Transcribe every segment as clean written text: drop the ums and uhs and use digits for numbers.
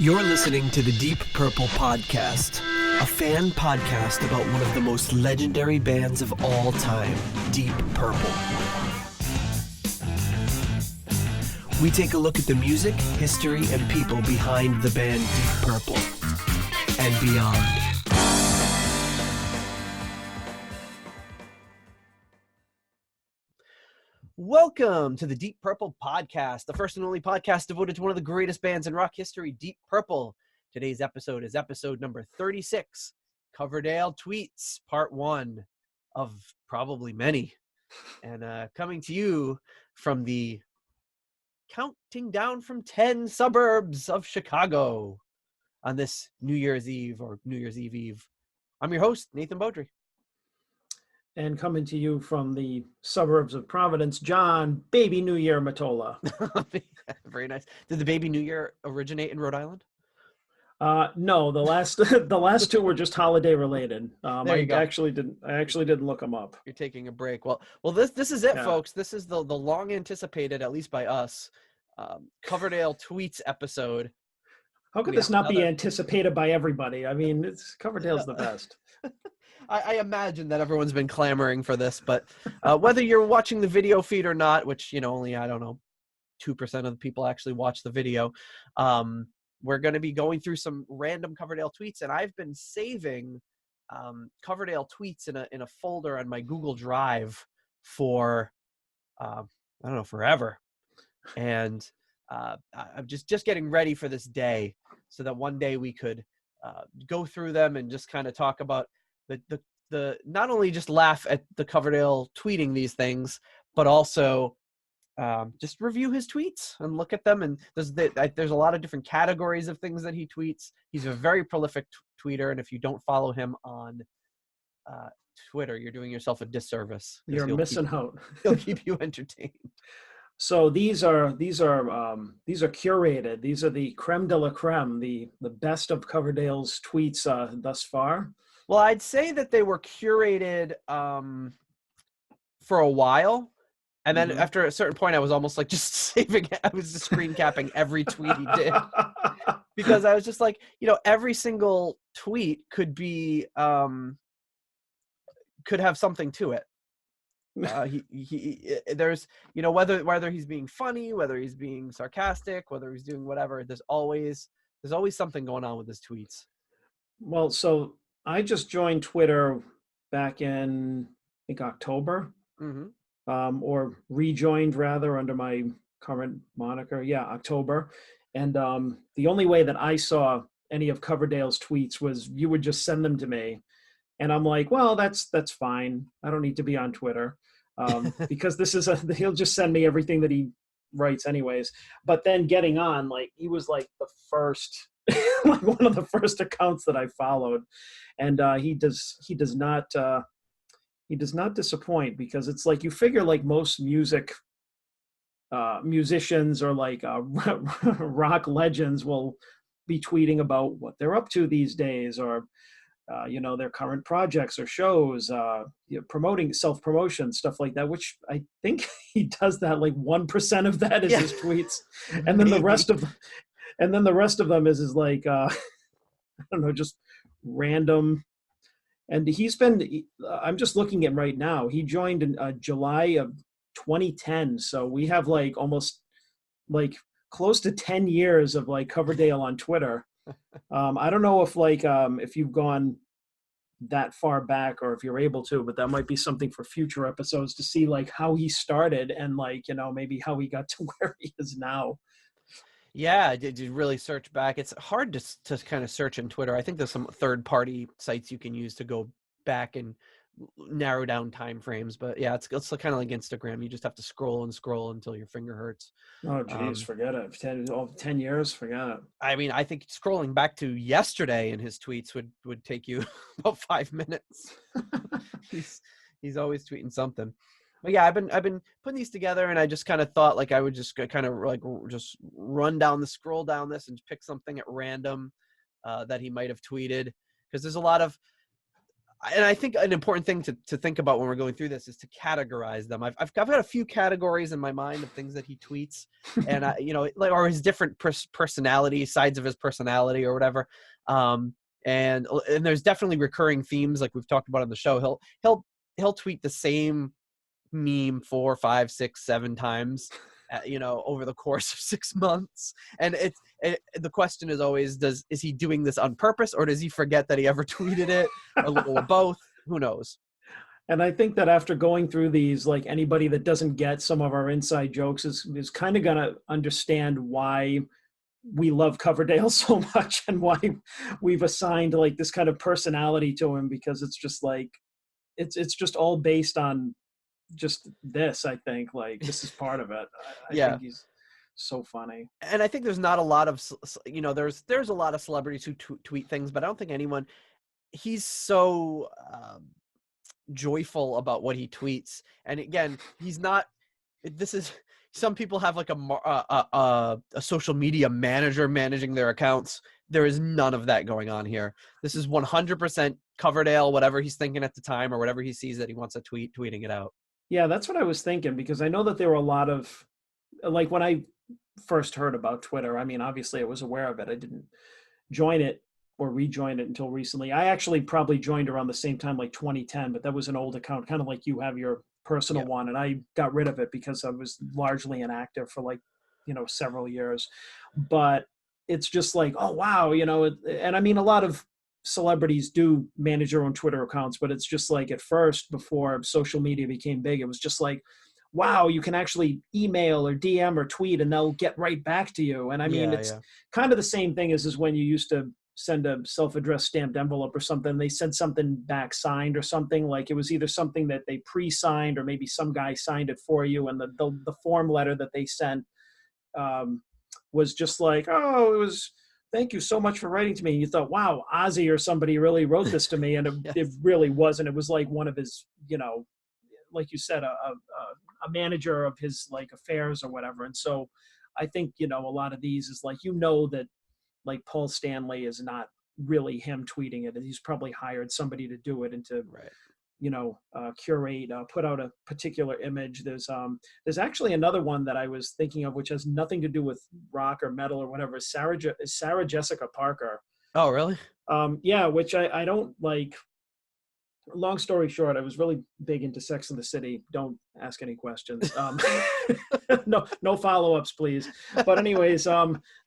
You're listening to the Deep Purple Podcast, a fan podcast about one of the most legendary bands of all time, Deep Purple. We take a look at the music, history, and people behind the band Deep Purple and beyond. Welcome to the Deep Purple Podcast, the first and only podcast devoted to one of the greatest bands in rock history, Deep Purple. Today's episode is episode number 36, Coverdale Tweets, part 1 of probably many. And coming to you from the counting down from 10 suburbs of Chicago on this New Year's Eve or New Year's Eve. I'm your host, Nathan Beaudry. And coming to you from the suburbs of Providence, John Baby New Year Matola. Very nice. Did the Baby New Year originate in Rhode Island? No, the last two were just holiday related. I actually didn't look them up. You're taking a break. Well, this is it, folks. This is the long anticipated, at least by us, Coverdale Tweets episode. How could this not be anticipated by everybody? I mean, Coverdale's the best. I imagine that everyone's been clamoring for this, but whether you're watching the video feed or not, which, only, 2% of the people actually watch the video, we're going to be going through some random Coverdale tweets, and I've been saving Coverdale tweets in a folder on my Google Drive for, forever. And I'm just getting ready for this day so that one day we could go through them and just kind of talk about the not only just laugh at the Coverdale tweeting these things, but also just review his tweets and look at them. And there's a lot of different categories of things that he tweets. He's a very prolific tweeter, and if you don't follow him on Twitter, you're doing yourself a disservice. You're missing out. He'll keep you entertained. So these are curated. These are the creme de la creme, the best of Coverdale's tweets thus far. Well, I'd say that they were curated for a while. And then after a certain point, I was almost like just saving it. I was just screen capping every tweet he did. Because I was just like, every single tweet could be, could have something to it. There's, whether he's being funny, whether he's being sarcastic, whether he's doing whatever, there's always something going on with his tweets. Well, so I just joined Twitter back in, I think, October, or rejoined rather under my current moniker. Yeah, October. And the only way that I saw any of Coverdale's tweets was you would just send them to me. And I'm like, well, that's fine. I don't need to be on Twitter because he'll just send me everything that he writes anyways. But then getting on, he was like the first, one of the first accounts that I followed. And he does not disappoint, because it's like you figure most musicians or rock legends will be tweeting about what they're up to these days, or their current projects or shows, promoting self-promotion, stuff like that, which I think he does that 1% of that is his tweets. And then the rest of them is I don't know, just random. And I'm just looking at right now, he joined in July of 2010. So we have almost close to 10 years of Coverdale on Twitter. I don't know if you've gone that far back or if you're able to, but that might be something for future episodes to see how he started and maybe how he got to where he is now. Yeah, did you really search back? It's hard to kind of search in Twitter. I think there's some third-party sites you can use to go back and narrow down time frames. But yeah, it's kind of like Instagram. You just have to scroll and scroll until your finger hurts. Oh, geez, forget it. 10 years, forget it. I mean, I think scrolling back to yesterday in his tweets would take you about 5 minutes. He's always tweeting something. But yeah, I've been putting these together, and I just kind of thought I would just kind of just scroll down this and pick something at random that he might have tweeted, because there's a lot of, and I think an important thing to think about when we're going through this is to categorize them. I've got a few categories in my mind of things that he tweets, and like, or his different personality, sides of his personality or whatever. And there's definitely recurring themes like we've talked about on the show. He'll tweet the same meme 4, 5, 6, 7 times, over the course of 6 months. And the question is always, is he doing this on purpose, or does he forget that he ever tweeted it? A little of both. Who knows? And I think that after going through these, like, anybody that doesn't get some of our inside jokes is kind of going to understand why we love Coverdale so much and why we've assigned like this kind of personality to him, because it's just like, it's just all based on just this. I think like this is part of it. I think he's so funny. And I think there's not a lot of, there's a lot of celebrities who tweet things, but I don't think he's so joyful about what he tweets. And again, some people have like a social media manager managing their accounts. There is none of that going on here. This is 100% Coverdale, whatever he's thinking at the time or whatever he sees that he wants to tweeting it out. Yeah, that's what I was thinking, because I know that there were a lot of, like, when I first heard about Twitter, I mean, obviously I was aware of it. I didn't join it or rejoin it until recently. I actually probably joined around the same time, like 2010, but that was an old account, kind of like you have your personal one. And I got rid of it because I was largely inactive for like, several years. But it's just like, oh, wow, and I mean, a lot of celebrities do manage their own Twitter accounts, but it's just like, at first, before social media became big, it was just like, wow, you can actually email or DM or tweet and they'll get right back to you. And I mean, it's kind of the same thing as when you used to send a self-addressed stamped envelope or something. They sent something back signed or something, like it was either something that they pre-signed or maybe some guy signed it for you. And the form letter that they sent was just like, oh, it was, thank you so much for writing to me. And you thought, wow, Ozzy or somebody really wrote this to me. And it really wasn't. It was like one of his, like you said, a manager of his like affairs or whatever. And so I think, a lot of these is like, that like Paul Stanley is not really him tweeting it. He's probably hired somebody to do it and to, curate, put out a particular image. There's actually another one that I was thinking of, which has nothing to do with rock or metal or whatever. Sarah Jessica Parker. Oh, really? Yeah, which I don't like. Long story short, I was really big into Sex and the City. Don't ask any questions. No follow-ups, please. But anyways,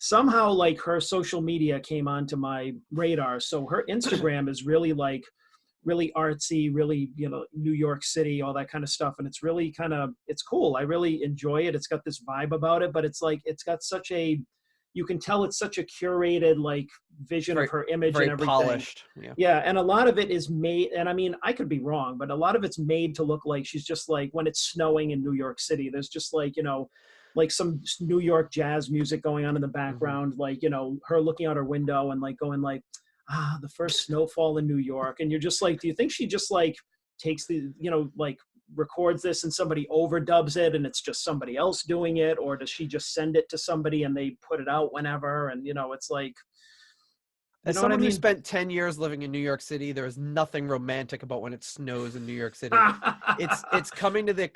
somehow like her social media came onto my radar. So her Instagram is really like really artsy, really, New York City, all that kind of stuff. And it's really it's cool. I really enjoy it. It's got this vibe about it, but it's like, it's got such you can tell it's such a curated like vision of her image and everything. Polished. Yeah. And a lot of it is made, and I mean, I could be wrong, but a lot of it's made to look like she's just like, when it's snowing in New York City, there's just like, like some New York jazz music going on in the background, like, her looking out her window and like going like, the first snowfall in New York. And you're just like, do you think she just like takes the, like records this and somebody overdubs it and it's just somebody else doing it? Or does she just send it to somebody and they put it out whenever? And, it's like, as someone who spent 10 years living in New York City, there is nothing romantic about when it snows in New York City. It's coming to the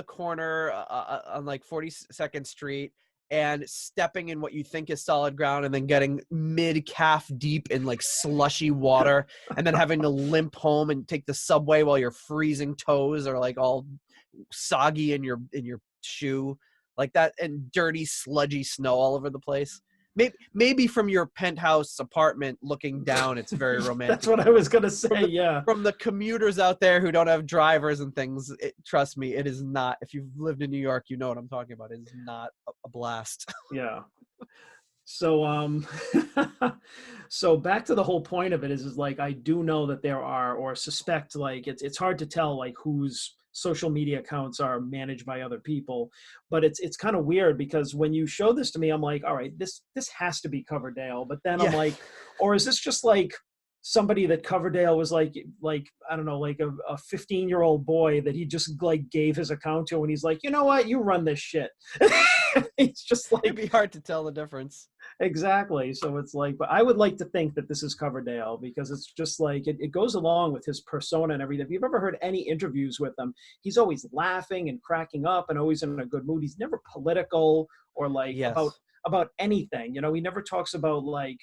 corner on like 42nd Street and stepping in what you think is solid ground and then getting mid-calf deep in like slushy water and then having to limp home and take the subway while your freezing toes are like all soggy in your shoe like that, and dirty sludgy snow all over the place. Maybe from your penthouse apartment looking down, it's very romantic. That's what I was going to say, yeah. From the commuters out there who don't have drivers and things, trust me, it is not. If you've lived in New York, you know what I'm talking about. It is not a blast. Yeah. So, so back to the whole point of it is like, I do know that there are, or suspect, like, it's hard to tell, like, whose social media accounts are managed by other people, but it's kind of weird because when you show this to me, I'm like, all right, this has to be Coverdale. But then I'm like, or is this just like somebody that Coverdale was like I don't know, like a 15-year-old boy that he just like gave his account to, and he's like, you know what, you run this shit. It's just like, It'd be hard to tell the difference. exactly. So it's like, but I would like to think that this is Coverdale, because it's just like it goes along with his persona and everything. If you've ever heard any interviews with him, he's always laughing and cracking up and always in a good mood. He's never political or like Yes. about anything. You know, he never talks about like,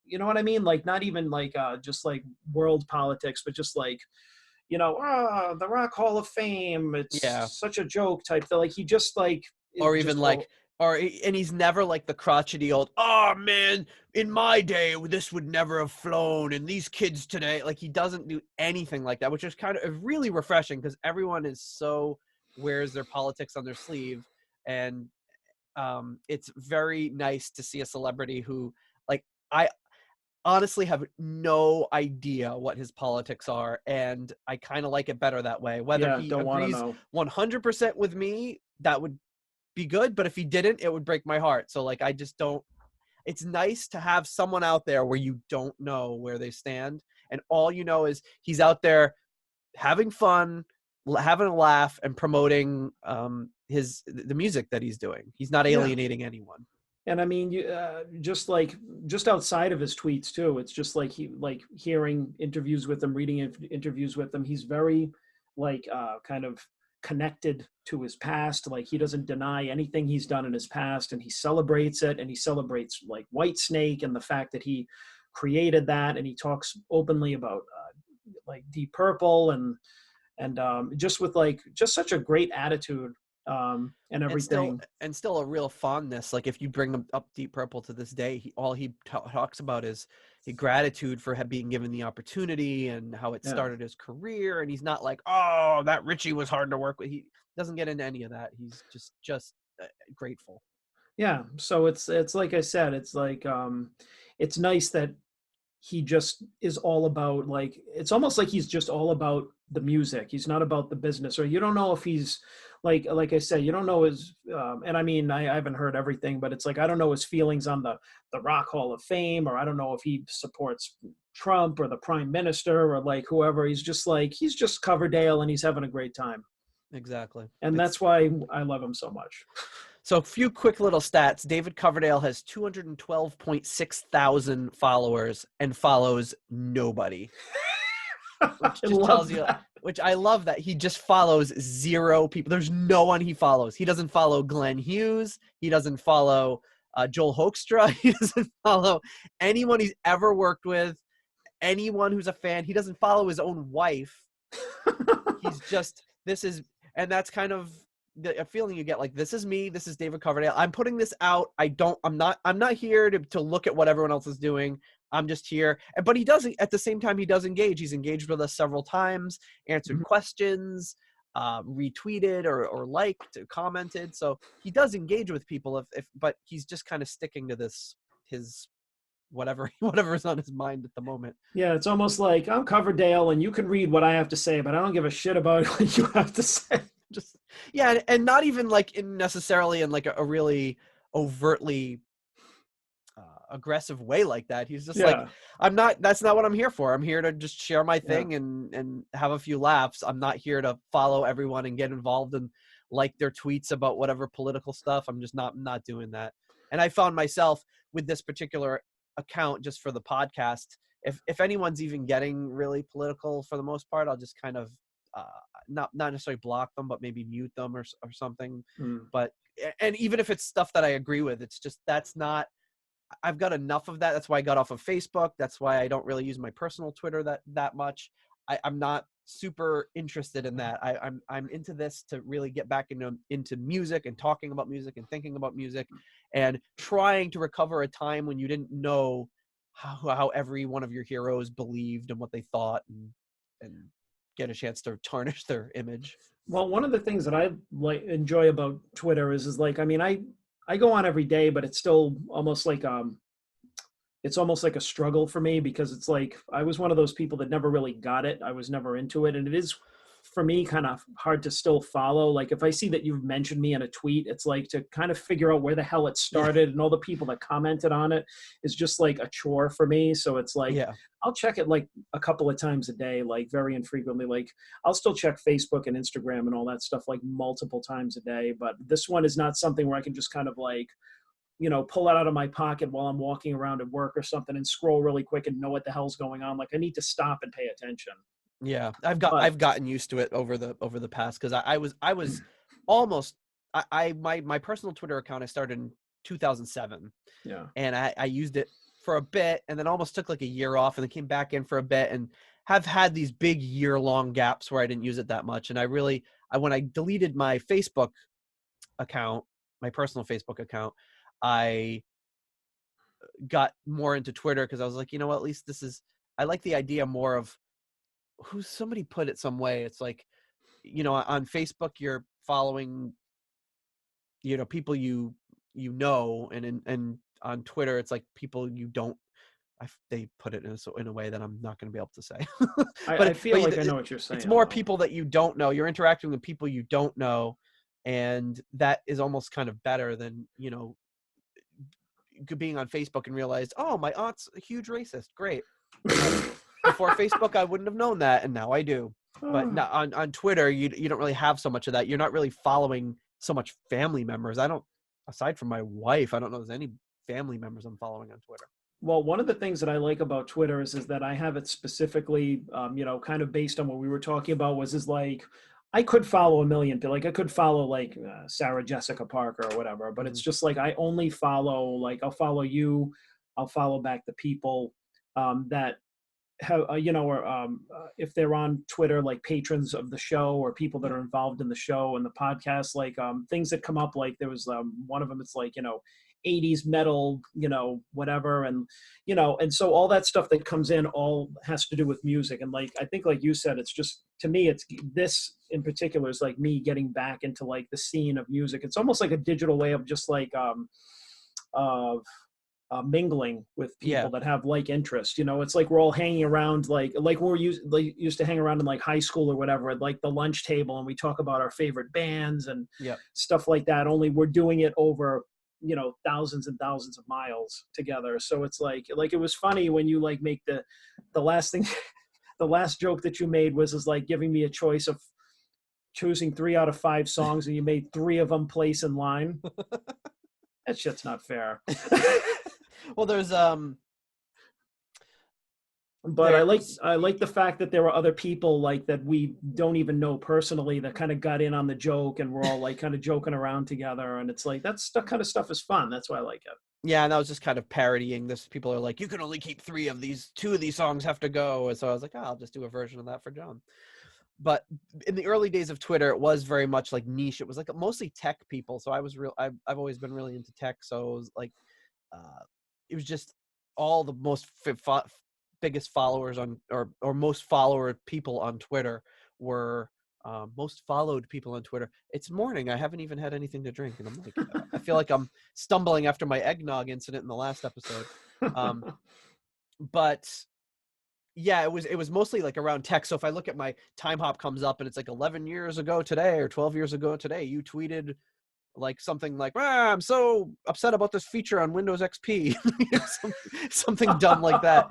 you know what I mean? Like not even like just like world politics, but just like, you know, the Rock Hall of Fame, Yeah. it's such a joke type thing. Like he just like is Or even just like, and he's never like the crotchety old, oh man, in my day this would never have flown, and these kids today, like he doesn't do anything like that, which is kind of really refreshing, because everyone is so wears their politics on their sleeve. And it's very nice to see a celebrity who, like, I honestly have no idea what his politics are, and I kind of like it better that way. Whether yeah, he don't want to agrees know. 100% with me, that would be good, but if he didn't, it would break my heart. So like, I just don't, it's nice to have someone out there where you don't know where they stand, and all you know is he's out there having fun, having a laugh, and promoting the music that he's doing. He's not Yeah. alienating anyone. And I mean, you just like just outside of his tweets too, it's just like he like hearing interviews with him, reading interviews with him. He's very like kind of connected to his past. Like he doesn't deny anything he's done in his past, and he celebrates it. And he celebrates like Whitesnake and the fact that he created that. And he talks openly about like Deep Purple and just with like just such a great attitude and everything. And still a real fondness. Like if you bring him up Deep Purple to this day, all he talks about is the gratitude for being given the opportunity and how it Yeah. started his career. And he's not like, oh, that Richie was hard to work with. He doesn't get into any of that. He's just grateful. Yeah. So it's like I said, it's like it's nice that he just is all about like, it's almost like he's just all about the music. He's not about the business, or you don't know if he's like I said, you don't know his and I mean I haven't heard everything, but it's like I don't know his feelings on the Rock Hall of Fame, or I don't know if he supports Trump or the prime minister or like whoever. He's just like, he's just Coverdale and he's having a great time. Exactly. And that's why I love him so much. So a few quick little stats. David Coverdale has 212.6 thousand followers and follows nobody. Which just tells you, which I love that he just follows 0 people. There's no one he follows. He doesn't follow Glenn Hughes. He doesn't follow Joel Hoekstra. He doesn't follow anyone he's ever worked with, anyone who's a fan. He doesn't follow his own wife. He's just, and that's kind of the feeling you get, like, this is me, this is David Coverdale. I'm putting this out. I'm not here to look at what everyone else is doing. I'm just here. But he does, at the same time, he does engage. He's engaged with us several times, answered questions, retweeted or liked, commented. So he does engage with people, but he's just kind of sticking to his whatever's on his mind at the moment. Yeah, it's almost like I'm Coverdale and you can read what I have to say, but I don't give a shit about what you have to say. Just, yeah, and not even like necessarily in like a really overtly aggressive way like that. He's just like, that's not what I'm here for. I'm here to just share my thing and have a few laughs. I'm not here to follow everyone and get involved in like their tweets about whatever political stuff. I'm just not doing that. And I found myself with this particular account, just for the podcast, if anyone's even getting really political, for the most part, I'll just kind of not necessarily block them, but maybe mute them or something. But, and even if it's stuff that I agree with, it's just, I've got enough of that. That's why I got off of Facebook. That's why I don't really use my personal Twitter that much. I'm not super interested in that. I'm into this to really get back into music and talking about music and thinking about music and trying to recover a time when you didn't know how every one of your heroes believed and what they thought, and get a chance to tarnish their image. Well, one of the things that I enjoy about Twitter is like, I mean, I go on every day, but it's still almost like it's almost like a struggle for me, because it's like I was one of those people that never really got it. I was never into it, and it is for me kind of hard to still follow. Like if I see that you've mentioned me in a tweet, it's like to kind of figure out where the hell it started and all the people that commented on it is just like a chore for me. So it's like, Yeah. I'll check it like a couple of times a day, like very infrequently. Like I'll still check Facebook and Instagram and all that stuff like multiple times a day. But this one is not something where I can just kind of like, you know, pull it out of my pocket while I'm walking around at work or something and scroll really quick and know what the hell's going on. Like I need to stop and pay attention. Yeah, But I've gotten used to it over the past, because I was almost my personal Twitter account I started in 2007, yeah, and I used it for a bit, and then almost took like a year off, and then came back in for a bit, and have had these big year-long gaps where I didn't use it that much. And when I deleted my Facebook account, my personal Facebook account, I got more into Twitter, because I was like, you know what, at least I like the idea more of somebody put it some way. It's like, you know, on Facebook, you're following, you know, people you know, and on Twitter, it's like people you don't. They put it in a way that I'm not going to be able to say. I but feel like I know what you're it's saying more though. people that you don't know. You're interacting with people you don't know, and that is almost kind of better than, you know, being on Facebook and realize, oh, my aunt's a huge racist. Great. Before Facebook, I wouldn't have known that, and now I do. But now on Twitter, you don't really have so much of that. You're not really following so much family members. Aside from my wife, I don't know there's any family members I'm following on Twitter. Well, one of the things that I like about Twitter is that I have it specifically, you know, kind of based on what we were talking about is like, I could follow a million people. Like I could follow like Sarah Jessica Parker or whatever, but it's just like, I only follow, like, I'll follow you. I'll follow back the people that have, you know, or if they're on Twitter, like patrons of the show or people that are involved in the show and the podcast, like things that come up, like there was one of them, it's like, you know, 80s metal, you know, whatever. And, you know, and so all that stuff that comes in all has to do with music. And like, I think, like you said, it's just, to me, it's this in particular is like me getting back into like the scene of music. It's almost like a digital way of just like, of mingling with people that have like interest. You know, it's like we're all hanging around like we're used to hang around in like high school or whatever at like the lunch table, and we talk about our favorite bands and stuff like that. Only we're doing it over, you know, thousands and thousands of miles together. So it's like it was funny when you like make the last thing the last joke that you made was like giving me a choice of choosing 3 out of 5 songs, and you made 3 of them place in line. That shit's not fair. Well, there's but I like the fact that there were other people like that we don't even know personally that kind of got in on the joke, and we're all like kind of joking around together, and it's like that's the kind of stuff is fun. That's why I like it. Yeah, and I was just kind of parodying this. People are like, you can only keep 3 of these, 2 of these songs have to go. And so I was like, oh, I'll just do a version of that for John. But in the early days of Twitter, it was very much like niche. It was like mostly tech people. So I've always been really into tech. So it was like, it was just all the most biggest followers on, or most follower people on Twitter were most followed people on Twitter. It's morning. I haven't even had anything to drink. And I'm like, I feel like I'm stumbling after my eggnog incident in the last episode. But yeah, it was mostly like around tech. So if I look at my time hop comes up and it's like 11 years ago today or 12 years ago today, you tweeted like something like, I'm so upset about this feature on Windows XP. something dumb like that.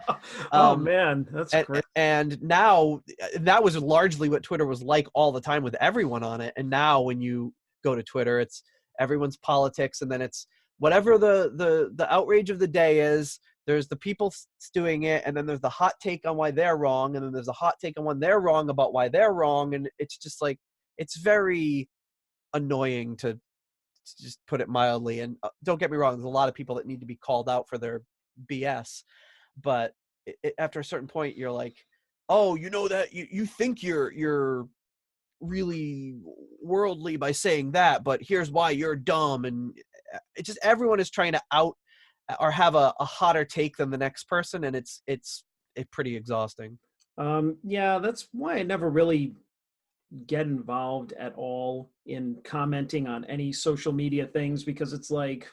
Oh man, that's great. And now that was largely what Twitter was like all the time, with everyone on it. And now when you go to Twitter, it's everyone's politics, and then it's whatever the outrage of the day is. There's the people stewing it, and then there's the hot take on why they're wrong, and then there's a hot take on when they're wrong about why they're wrong. And it's just like, it's very annoying, to just put it mildly. And don't get me wrong, there's a lot of people that need to be called out for their BS, but after a certain point, you're like, oh, you know that you think you're really worldly by saying that, but here's why you're dumb. And it's just, everyone is trying to out or have a hotter take than the next person, and it's pretty exhausting. Yeah, that's why I never really get involved at all in commenting on any social media things, because it's like,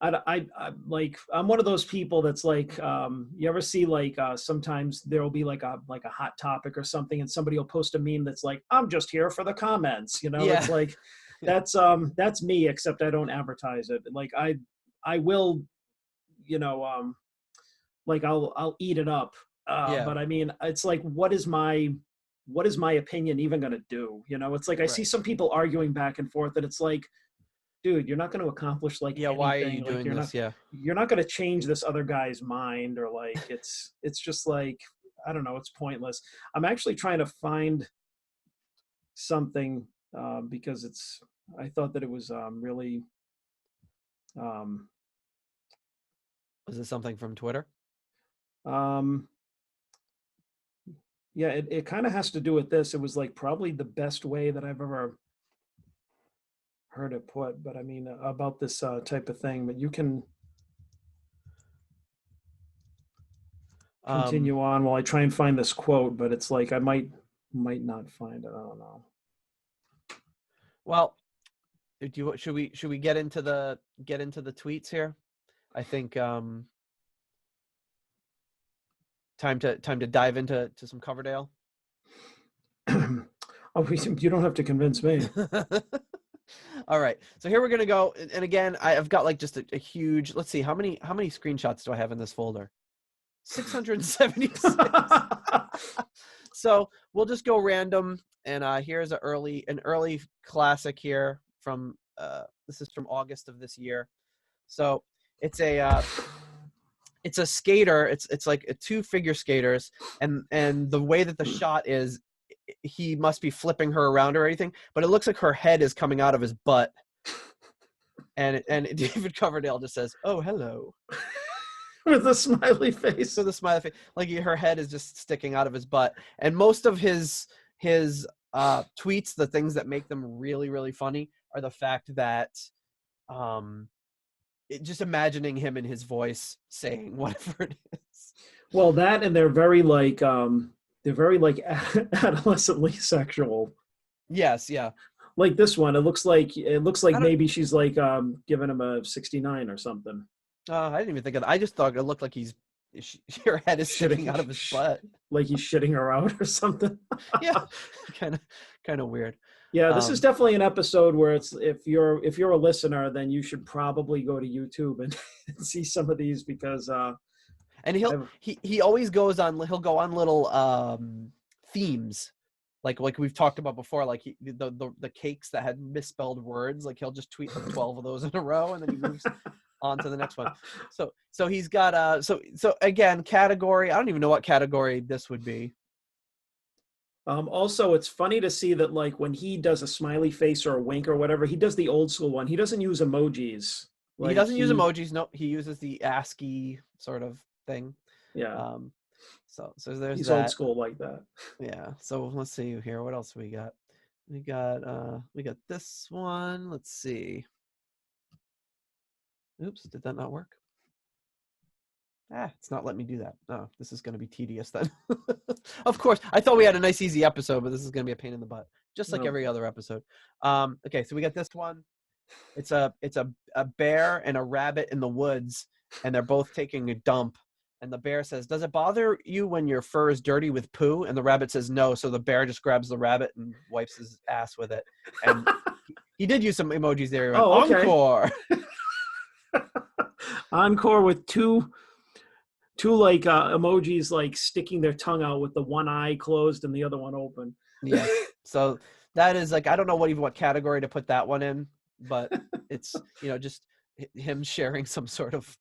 like, I'm one of those people that's like, you ever see like, sometimes there'll be like a hot topic or something, and somebody will post a meme that's like, I'm just here for the comments, you know? Yeah. It's like, that's me, except I don't advertise it. Like, I will, you know, like, I'll eat it up. Yeah. But I mean, it's like, what is my opinion even going to do? You know, it's like, I see Right. some people arguing back and forth, and it's like, dude, you're not going to accomplish like Yeah. Why are you anything. Like, doing this? Yeah. you're not going to change this other guy's mind, or like, it's just like, I don't know, it's pointless. I'm actually trying to find something, because I thought that it was, really, um, Was this something from Twitter? um, yeah, it kind of has to do with this. It was like probably the best way that I've ever heard it put, but I mean, about this, type of thing. But you can Um, continue on while I try and find this quote, but it's like, I might not find it. I don't know. well, should we get into the tweets here? I think time to dive into some Coverdale. Oh, you don't have to convince me. All right, so here we're gonna go, and again, I've got like just a huge. Let's see, how many screenshots do I have in this folder? 676. So we'll just go random, and here's an early classic here from this is from August of this year. So it's a skater. It's like two figure skaters, and the way that the shot is, he must be flipping her around or anything, but it looks like her head is coming out of his butt, and David Coverdale just says, "Oh, hello," With a smiley face. so the smiley face, like her head is just sticking out of his butt. And most of his tweets, the things that make them really, really funny are the fact that just imagining him and his voice saying whatever it is. Well, that, and they're very like, adolescently sexual. Yes, yeah. Like this one, it looks like I don't. maybe she's like, giving him a 69 or something. I didn't even think of that. I just thought it looked like her head is sticking out of his butt. Like he's shitting her out or something. Yeah, kind of weird. Yeah, this is definitely an episode where it's, if you're a listener, then you should probably go to YouTube and see some of these, because and he always goes on. He'll go on little themes, like we've talked about before. Like the cakes that had misspelled words. Like he'll just tweet like 12 of those in a row, and then he moves on to the next one. So he's got so again, category. I don't even know what category this would be. Also, it's funny to see that, like, when he does a smiley face or a wink or whatever, he does the old school one. He doesn't use emojis. He doesn't use emojis. No, he uses the ASCII sort of thing. Yeah. So there's He's that. old school like that. Yeah. So let's see here. What else we got? We got this one. Let's see. Oops, did that not work? It's not letting me do that. Oh, this is going to be tedious then. Of course, I thought we had a nice, easy episode, but this is going to be a pain in the butt, just like every other episode. Okay, so we got this one. It's a bear and a rabbit in the woods, and they're both taking a dump. And the bear says, "Does it bother you when your fur is dirty with poo?" And the rabbit says, "No." So the bear just grabs the rabbit and wipes his ass with it. And he did use some emojis there. He went, Oh, okay. Encore. Encore with two like, emojis, like sticking their tongue out with the one eye closed and the other one open. Yeah. So that is like, I don't know what category to put that one in, but it's, just him sharing some sort of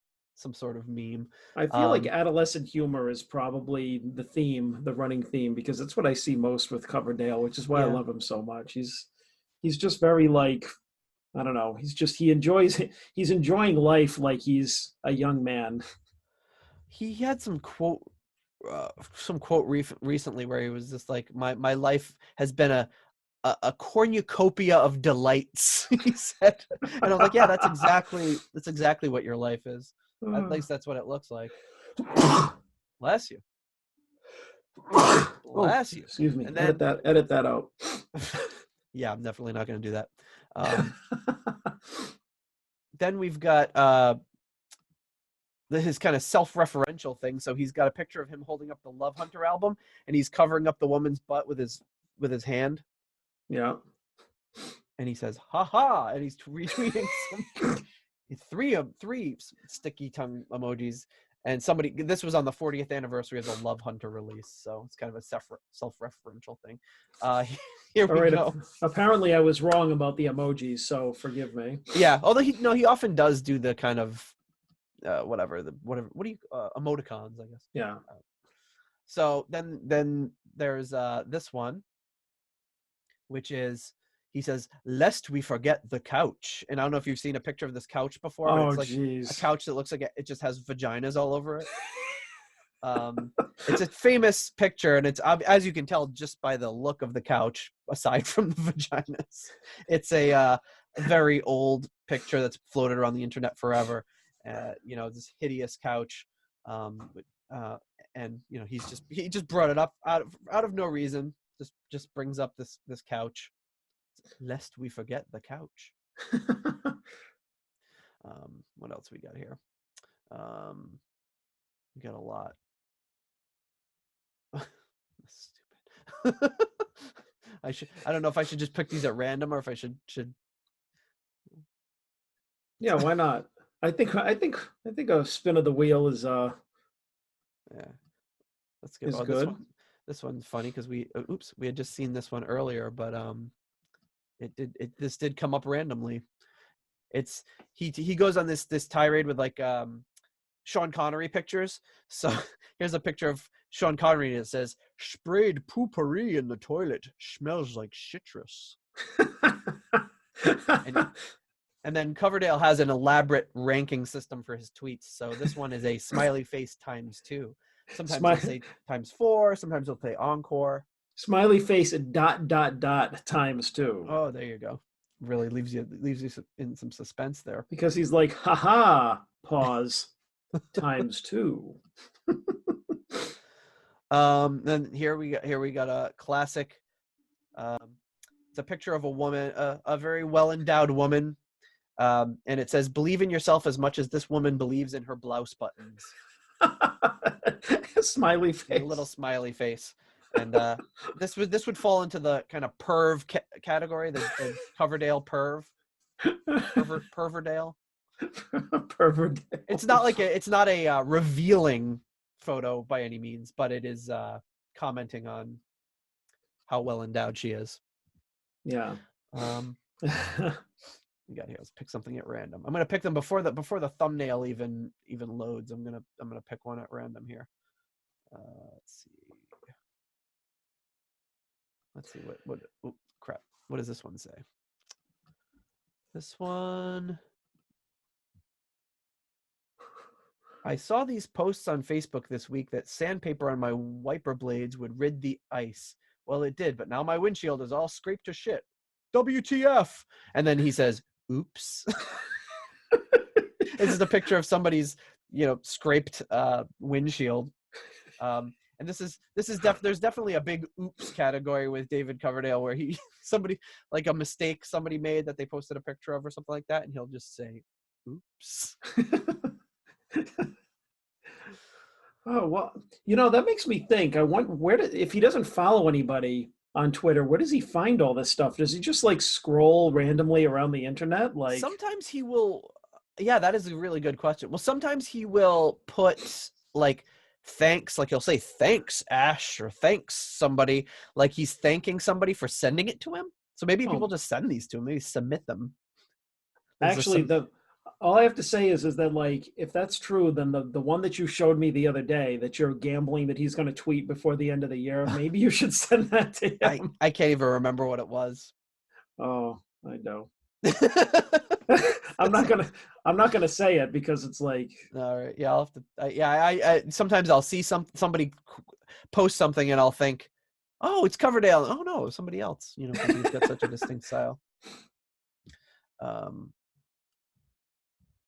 meme. I feel like adolescent humor is probably the running theme, because that's what I see most with Coverdale, which is why I love him so much. He's just very, like, I don't know. He's enjoying life like he's a young man. He had some quote recently where he was just like, my life has been a cornucopia of delights, he said. And I was like, yeah, that's exactly what your life is. At least that's what it looks like. Bless you. Bless you. Excuse me. And then, edit that out. Yeah, I'm definitely not going to do that. then we've got his kind of self-referential thing. So he's got a picture of him holding up the Love Hunter album, and he's covering up the woman's butt with his hand. Yeah. And he says, "Ha ha," and he's retweeting three sticky tongue emojis. And this was on the 40th anniversary of the Love Hunter release, so it's kind of a self-referential thing. Here we go. Apparently, I was wrong about the emojis, so forgive me. Yeah, although he often does do the kind of whatever what do you emoticons, I guess. Yeah. So then there's this one, which is, he says, "Lest we forget the couch." And I don't know if you've seen a picture of this couch before, but it's like geez. a couch that looks like it just has vaginas all over it. It's a famous picture, and it's, as you can tell just by the look of the couch, aside from the vaginas, it's a very old picture that's floated around the internet forever. This hideous couch, and he just brought it up out of no reason. Just brings up this couch, lest we forget the couch. What else we got here? We got a lot. Stupid. I don't know if I should just pick these at random or if I should. Yeah, why not? I think a spin of the wheel is Yeah. Let's go. Is good. This one's funny because we had just seen this one earlier, but this did come up randomly. It's he goes on this tirade with like Sean Connery pictures. So here's a picture of Sean Connery, and it says, "Sprayed POURRI in the toilet, smells like citrus." And then Coverdale has an elaborate ranking system for his tweets. So this one is a smiley face ×2. Sometimes he'll say ×4. Sometimes he'll say encore. Smiley face ×2. Oh, there you go. Really leaves you in some suspense there. Because he's like, haha, pause, ×2. Then here we got a classic. It's a picture of a woman, a very well-endowed woman. And it says, "Believe in yourself as much as this woman believes in her blouse buttons." Smiley face. A little smiley face. And this would fall into the kind of perv category, the Coverdale perverdale. Perverdale. It's not a revealing photo by any means, but it is commenting on how well endowed she is. Yeah. We got here. Let's pick something at random. I'm gonna pick them before the thumbnail even loads. I'm gonna pick one at random here. Let's see what oh, crap. What does this one say? This one. "I saw these posts on Facebook this week that sandpaper on my wiper blades would rid the ice. Well, it did, but now my windshield is all scraped to shit. WTF?" And then he says, "Oops." This is a picture of somebody's, scraped windshield. And there's definitely a big oops category with David Coverdale, where somebody, like a mistake somebody made that they posted a picture of or something like that, and he'll just say, "Oops." Oh, well, that makes me think. I wonder if he doesn't follow anybody on Twitter, where does he find all this stuff? Does he just like scroll randomly around the internet? Like, sometimes he will. Yeah, that is a really good question. Well, sometimes he will put like thanks, like he'll say thanks Ash, or thanks somebody, like he's thanking somebody for sending it to him. So maybe people just send these to him, maybe submit them. Actually, all I have to say is that, like, if that's true, then the one that you showed me the other day, that you're gambling that he's going to tweet before the end of the year, maybe you should send that to him. I can't even remember what it was. Oh, I know. I'm not gonna say it because it's like, all right, yeah, I'll have to. I sometimes I'll see somebody post something and I'll think, oh, it's Coverdale. Oh no, somebody else. Because he's got such a distinct style. All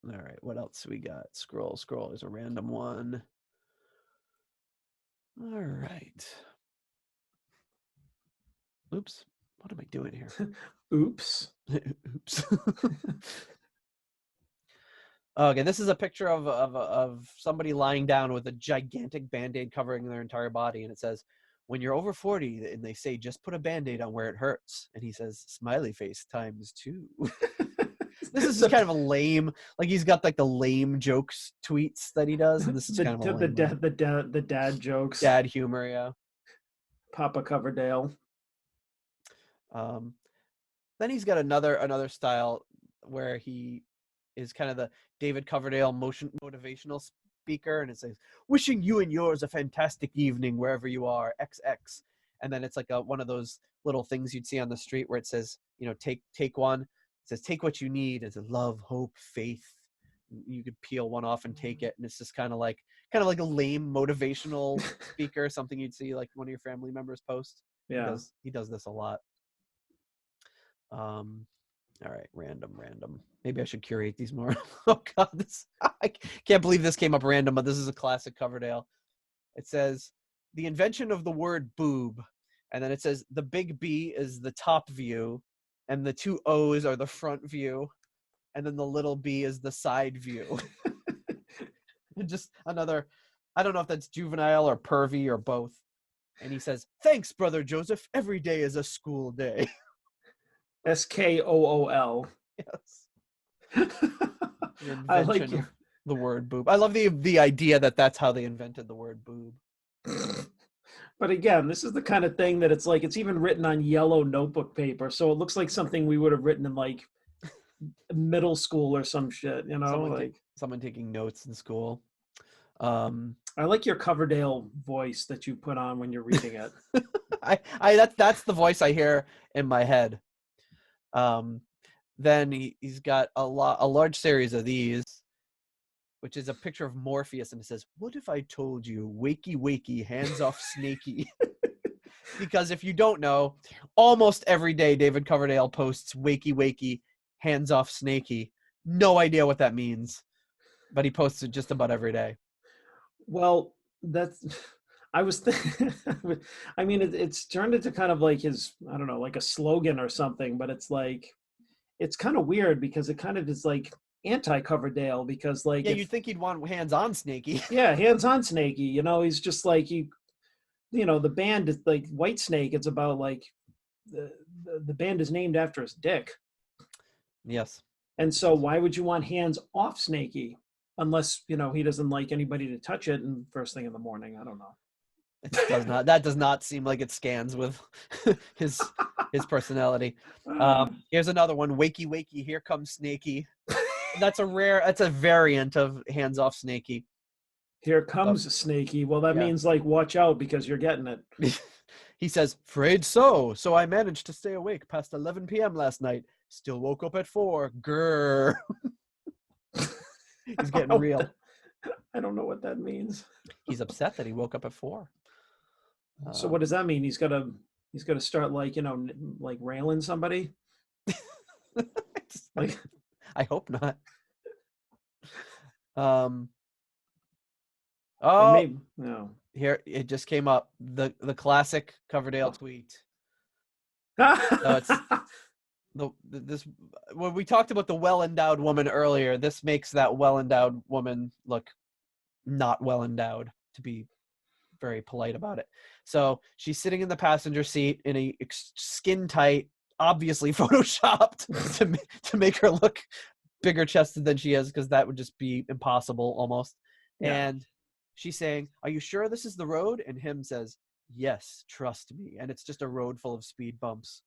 right, what else we got? Scroll is a random one. All right. Oops. What am I doing here? Oops. Oops. Okay, this is a picture of somebody lying down with a gigantic Band-Aid covering their entire body, and it says, "When you're over 40," and they say, "just put a Band-Aid on where it hurts," and he says, "Smiley face times 2." This is just kind of a lame, like he's got like the lame jokes tweets that he does, and this is kind of a lame one. The dad jokes. Dad humor, yeah. Papa Coverdale. Um, then he's got another style where he is kind of the David Coverdale motivational speaker, and it says, "Wishing you and yours a fantastic evening wherever you are, XX." And then it's like one of those little things you'd see on the street where it says, take one. It says, "Take what you need." It's love, hope, faith. You could peel one off and take it, and it's just kind of like a lame motivational speaker, something you'd see like one of your family members post. Yeah. He does this a lot. All right, random. Maybe I should curate these more. Oh God, I can't believe this came up random, but this is a classic Coverdale. It says, "The invention of the word boob," and then it says, "The big B is the top view, and the 2 O's are the front view, and then the little b is the side view." Just another, I don't know if that's juvenile or pervy or both. And he says, "Thanks, Brother Joseph. Every day is a school day." SKOOL. Yes. The I like invention of the word boob. I love the idea that that's how they invented the word boob. But again, this is the kind of thing that it's like, it's even written on yellow notebook paper. So it looks like something we would have written in like middle school or some shit, Someone taking notes in school. I like your Coverdale voice that you put on when you're reading it. That's the voice I hear in my head. Then he's got a large series of these, which is a picture of Morpheus, and it says, "What if I told you, wakey wakey, hands off Snakey?" Because if you don't know, almost every day David Coverdale posts "wakey wakey, hands off Snakey." No idea what that means, but he posts it just about every day. Well, I was thinking, I mean, it's turned into kind of like his, I don't know, like a slogan or something, but it's like, it's kind of weird because it kind of is like anti-Coverdale, because like, yeah, you'd think he'd want hands on Snakey. Yeah, hands on Snakey, he's just like, the band is like Whitesnake. It's about like the band is named after his dick. Yes. And so why would you want hands off Snakey? Unless, he doesn't like anybody to touch it and first thing in the morning. I don't know. That does not seem like it scans with his personality. Here's another one. "Wakey wakey, here comes Snakey." That's a variant of hands off Snakey. Here comes Snakey. Well, that means like, watch out because you're getting it. He says, "Afraid so. So I managed to stay awake past 11 p.m. last night. Still woke up at 4. Grrr." He's getting real. I don't know what that means. He's upset that he woke up at 4. So what does that mean? He's got to start like, like railing somebody? Like, I hope not. Maybe, no. Here it just came up, the classic Coverdale tweet. It's this when we talked about the well-endowed woman earlier, this makes that well-endowed woman look not well-endowed, to be very polite about it. So she's sitting in the passenger seat in a skin tight, obviously photoshopped to make her look bigger chested than she is, because that would just be impossible almost. Yeah. And she's saying, "Are you sure this is the road?" And him says, "Yes, trust me." And it's just a road full of speed bumps.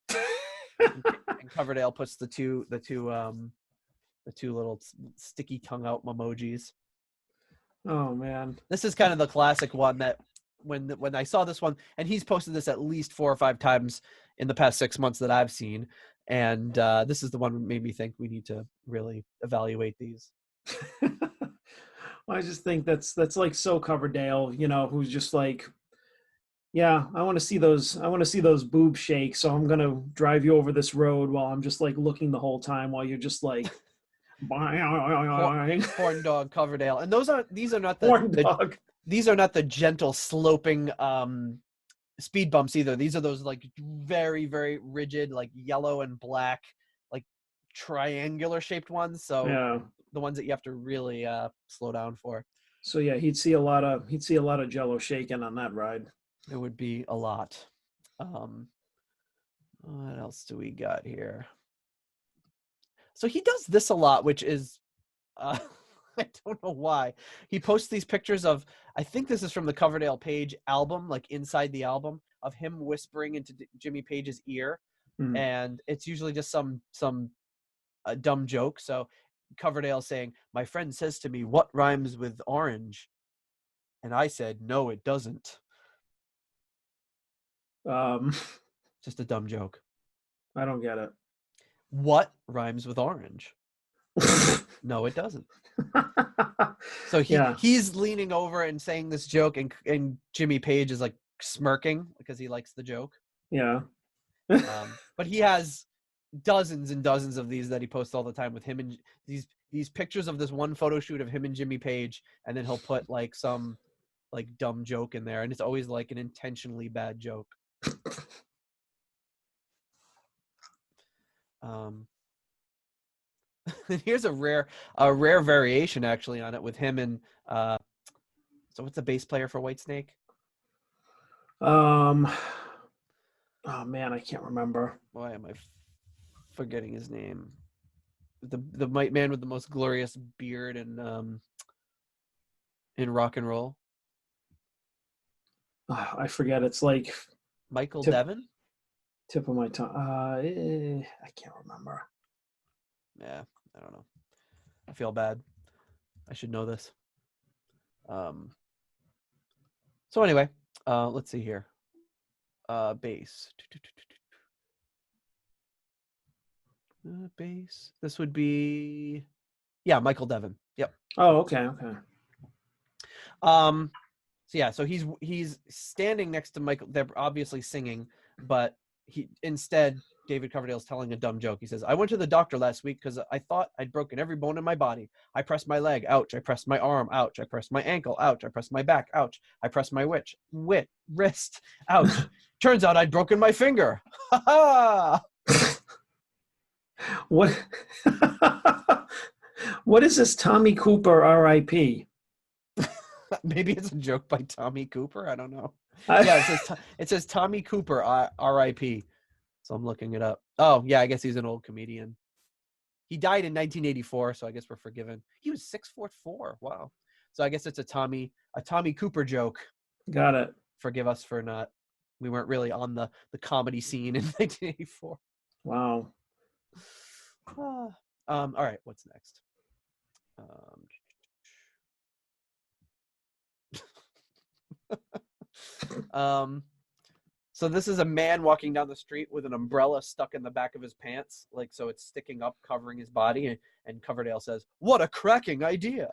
And Coverdale puts the two little sticky tongue out emojis. Oh man, this is kind of the classic one that when I saw this one, and he's posted this at least 4 or 5 times in the past 6 months that I've seen, and this is the one that made me think we need to really evaluate these. Well, I just think that's like so Coverdale, who's just like, yeah, I want to see those boob shakes, so I'm gonna drive you over this road while I'm just like looking the whole time while you're just like horn dog Coverdale. And these are not horn dog. These are not the gentle sloping speed bumps either. These are those like very, very rigid, like yellow and black, like triangular shaped ones. So yeah. the ones that you have to really slow down for. So yeah, he'd see a lot of Jello shaking on that ride. It would be a lot. What else do we got here? So he does this a lot, which is, I don't know why. He posts these pictures of, I think this is from the Coverdale Page album, like inside the album, of him whispering into Jimmy Page's ear. And it's usually just some dumb joke. So Coverdale saying, "My friend says to me, what rhymes with orange?" And I said, "No, it doesn't." Just a dumb joke. I don't get it. What rhymes with orange? No, it doesn't. So he's leaning over and saying this joke, and Jimmy Page is like smirking because he likes the joke. Yeah. But he has dozens and dozens of these that he posts all the time with him, and these pictures of this one photo shoot of him and Jimmy Page, and then he'll put like some like dumb joke in there, and it's always like an intentionally bad joke. Here's a rare variation actually on it with him and so what's the bass player for Whitesnake? Oh man, I can't remember. Why am I forgetting his name? The man with the most glorious beard in rock and roll. I forget. It's like Michael Devin? Tip of my tongue. I can't remember. Yeah, I don't know. I feel bad. I should know this. So anyway, let's see here. Bass. Bass. This would be, Michael Devin. Yep. Oh, okay. So yeah, so he's standing next to Michael. They're obviously singing, but instead David Coverdale's telling a dumb joke. He says, "I went to the doctor last week because I thought I'd broken every bone in my body. I pressed my leg, ouch. I pressed my arm, ouch. I pressed my ankle, ouch. I pressed my back, ouch. I pressed my wrist, ouch. Turns out I'd broken my finger." Ha ha! What? What is this Tommy Cooper R.I.P.? Maybe it's a joke by Tommy Cooper. I don't know. Yeah, it says Tommy Cooper R.I.P. So I'm looking it up. Oh yeah, I guess he's an old comedian. He died in 1984, so I guess we're forgiven. He was 6'4". Wow. So I guess it's a Tommy Cooper joke. Got it. Forgive us for not. We weren't really on the comedy scene in 1984. Wow. All right, what's next? So this is a man walking down the street with an umbrella stuck in the back of his pants, like so it's sticking up, covering his body, and Coverdale says, "What a cracking idea!"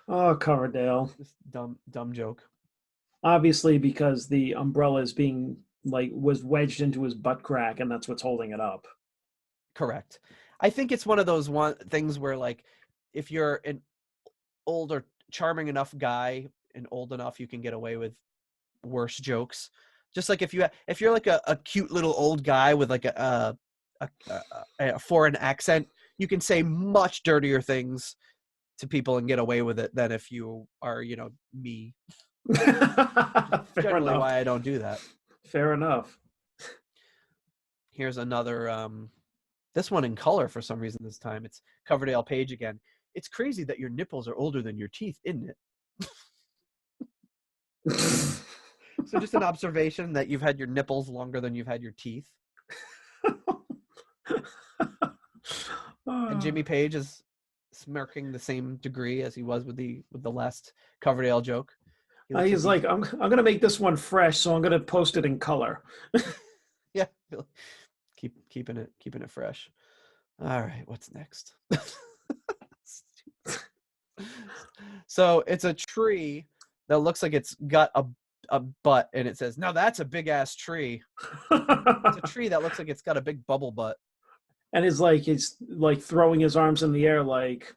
Oh, Coverdale. Just dumb joke. Obviously, because the umbrella is being was wedged into his butt crack, and that's what's holding it up. Correct. I think it's one of those things where, like, if you're an older, charming enough guy and old enough, you can get away with worse jokes. Just like if you're like a cute little old guy with like a foreign accent, you can say much dirtier things to people and get away with it than if you are, me. Generally why I don't do that. Fair enough. Here's another, this one in color for some reason this time. It's Coverdale Page again. "It's crazy that your nipples are older than your teeth, isn't it?" So just an observation that you've had your nipples longer than you've had your teeth. And Jimmy Page is smirking the same degree as he was with the last Coverdale joke. He's like, I'm gonna make this one fresh, so I'm gonna post it in color. Yeah, keeping it fresh. All right, what's next? So it's a tree that looks like it's got a butt, and it says, "Now that's a big ass tree." It's a tree that looks like it's got a big bubble butt. And he's like throwing his arms in the air like,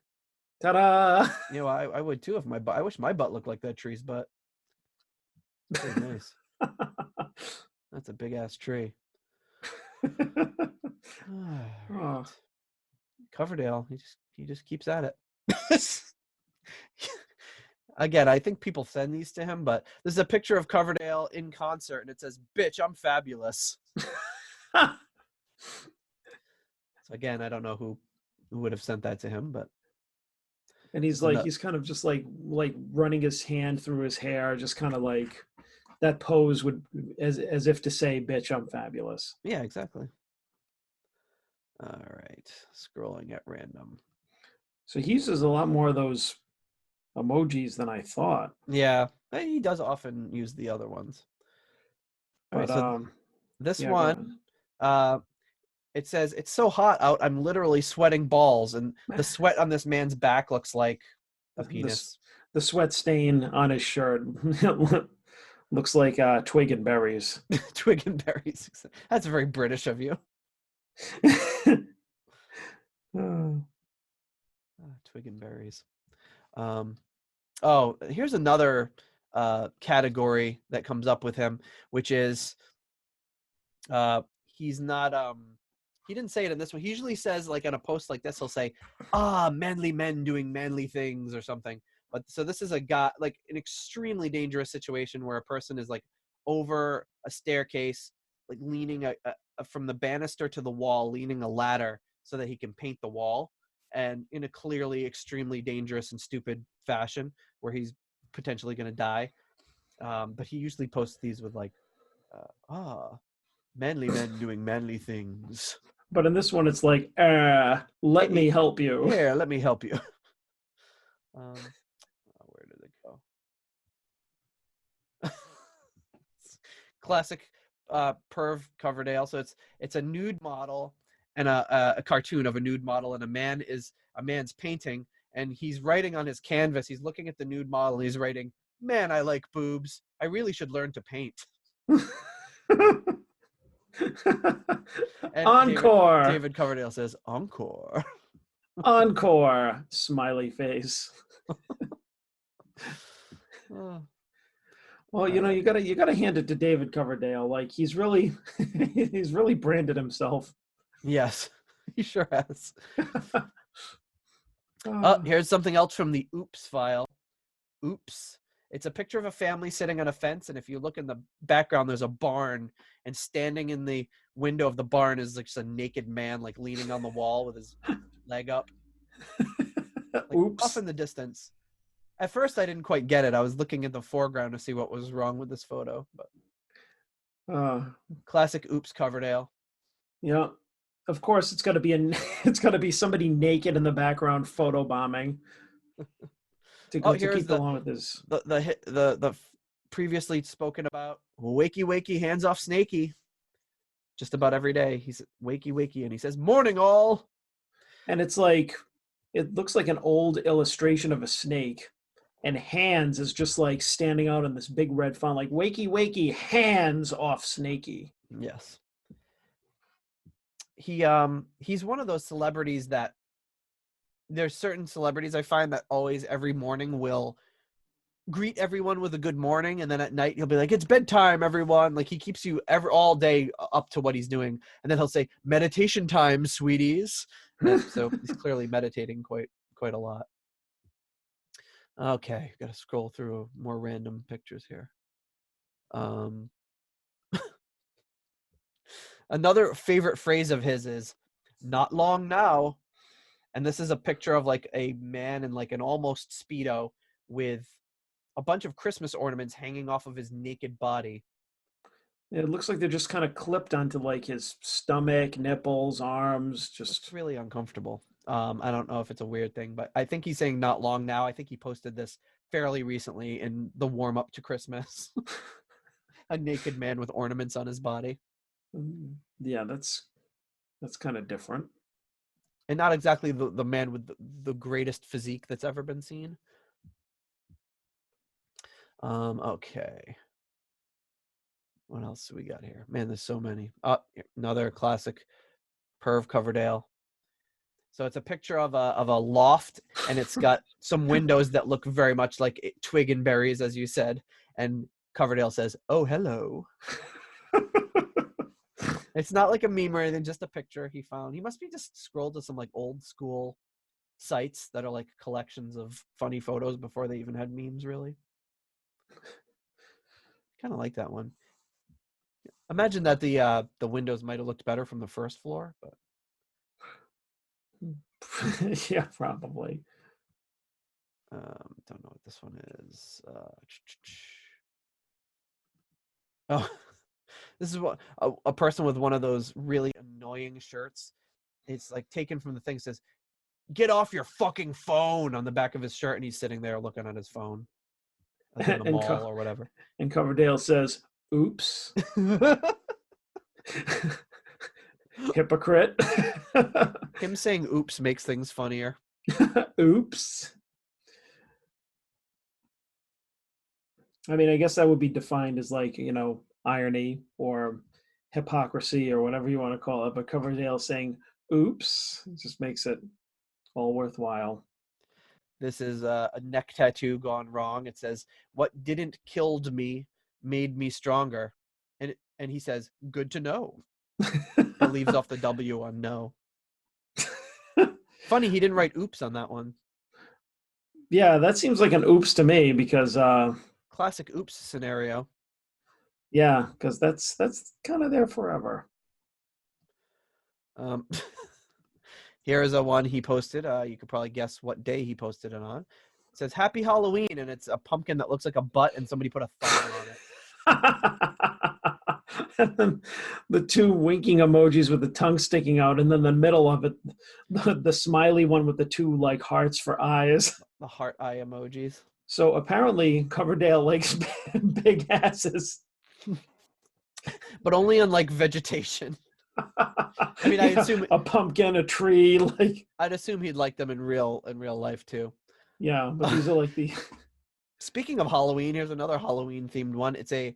ta-da! I would too if I wish my butt looked like that tree's butt. Pretty nice. That's a big ass tree. Right. Coverdale, he just keeps at it. Again, I think people send these to him, but this is a picture of Coverdale in concert, and it says, "Bitch, I'm fabulous." So again, I don't know who would have sent that to him, but And he's kind of just like running his hand through his hair, just kind of like that pose would, as if to say, "Bitch, I'm fabulous." yeah, exactly. All right, scrolling at random. So he uses a lot more of those emojis than I thought. Yeah, he does often use the other ones. All right, But so this yeah, one, it says, "It's so hot out, I'm literally sweating balls," and the sweat on this man's back looks like a penis. the sweat stain on his shirt looks like twig and berries. Twig and berries. That's very British of you. Twig and berries. Oh, here's another category that comes up with him, which is he's not he didn't say it in this one. He usually says, like, on a post like this, he'll say, manly men doing manly things or something. But so this is a guy, like, an extremely dangerous situation where a person is like over a staircase, like leaning from the banister to the wall, leaning a ladder so that he can paint the wall, and in a clearly extremely dangerous and stupid fashion where he's potentially going to die. But he usually posts these with like, manly men doing manly things. But in this one, it's like, let me help you. Here, let me help you. Where did it go? Classic perv Coverdale. So it's a nude model and a cartoon of a nude model, and a man's painting, and he's writing on his canvas. He's looking at the nude model, and he's writing, "Man, I like boobs. I really should learn to paint." And Encore. David Coverdale says, "Encore." Encore. Smiley face. Well, you gotta hand it to David Coverdale. Like, he's really branded himself. Yes, he sure has. Here's something else from the Oops file. Oops. It's a picture of a family sitting on a fence, and if you look in the background, there's a barn, and standing in the window of the barn is like just a naked man, like leaning on the wall with his leg up. Like, Oops. off in the distance. At first, I didn't quite get it. I was looking at the foreground to see what was wrong with this photo. But classic Oops Coverdale. Yeah, of course it's got to be somebody naked in the background photobombing to keep along with this. The previously spoken about wakey wakey hands off snakey. Just about every day he's wakey wakey, and he says, "Morning all." And it's like, it looks like an old illustration of a snake, and hands is just like standing out in this big red font, like wakey wakey hands off snakey. Yes. He's one of those celebrities that there's certain celebrities I find that always every morning will greet everyone with a good morning, and then at night he'll be like, "It's bedtime, everyone." Like, he keeps you all day up to what he's doing, and then he'll say, "Meditation time, sweeties." So he's clearly meditating quite a lot. Okay, gotta scroll through more random pictures here. Another favorite phrase of his is "not long now," and this is a picture of like a man in like an almost Speedo with a bunch of Christmas ornaments hanging off of his naked body. It looks like they're just kind of clipped onto like his stomach, nipples, arms. It's really uncomfortable. I don't know if it's a weird thing, but I think he's saying "not long now." I think he posted this fairly recently in the warm up to Christmas. A naked man with ornaments on his body. Yeah, that's kind of different. And not exactly the man with the greatest physique that's ever been seen. Okay. What else do we got here? Man, there's so many. Another classic perv Coverdale. So it's a picture of a loft, and it's got some windows that look very much like twig and berries, as you said. And Coverdale says, "Oh, hello." It's not like a meme or anything, just a picture he found. He must be just scrolled to some like old school sites that are like collections of funny photos before they even had memes, really. Kind of like that one. Imagine that the windows might have looked better from the first floor, but Yeah, probably. don't know what this one is. Oh, this is what a person with one of those really annoying shirts. It's like taken from the thing, says, "Get off your fucking phone" on the back of his shirt, and he's sitting there looking at his phone, like in the And mall or whatever. And Coverdale says, "Oops." Hypocrite. Him saying "oops" makes things funnier. Oops. I mean, I guess that would be defined as like, irony or hypocrisy or whatever you want to call it. But Coverdale saying oops just makes it all worthwhile. This is a neck tattoo gone wrong. It says, "What didn't killed me made me stronger," and he says, "Good to know." It leaves off the W on no. Funny he didn't write oops on that one. Yeah, that seems like an oops to me because Classic oops scenario. yeah, because that's kind of there forever. Here is a one he posted. You could probably guess what day he posted it on. It says "Happy Halloween," and it's a pumpkin that looks like a butt, and somebody put a thong on it. And then the two winking emojis with the tongue sticking out, and then the middle of it, the smiley one with the two like hearts for eyes. The heart eye emojis. So apparently Coverdale likes big asses. But only on like vegetation. I mean, I assume a pumpkin, a tree, like I'd assume he'd like them in real life too. yeah, but these are like the Speaking of Halloween, here's another Halloween themed one. It's a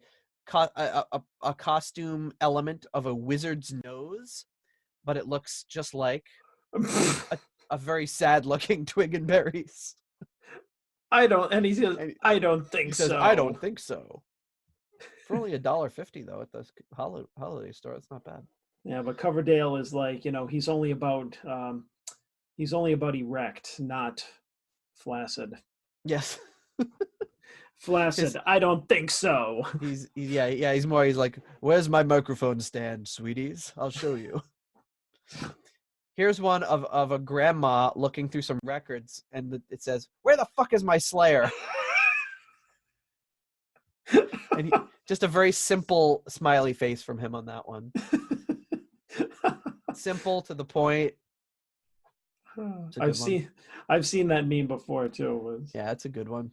costume element of a wizard's nose, but it looks just like a very sad looking Twig and Berries. I don't think He says, so. "I don't think so." For only $1.50 though at the holiday store, it's not bad. Yeah, but Coverdale is like, he's only about erect, not flaccid. Yes. Flaccid. I don't think so. He's like, "Where's my microphone stand, sweeties? I'll show you." Here's one of a grandma looking through some records, and it says, "Where the fuck is my Slayer?" And just a very simple smiley face from him on that one. Simple, to the point. I've seen that meme before too. Yeah, it's a good one.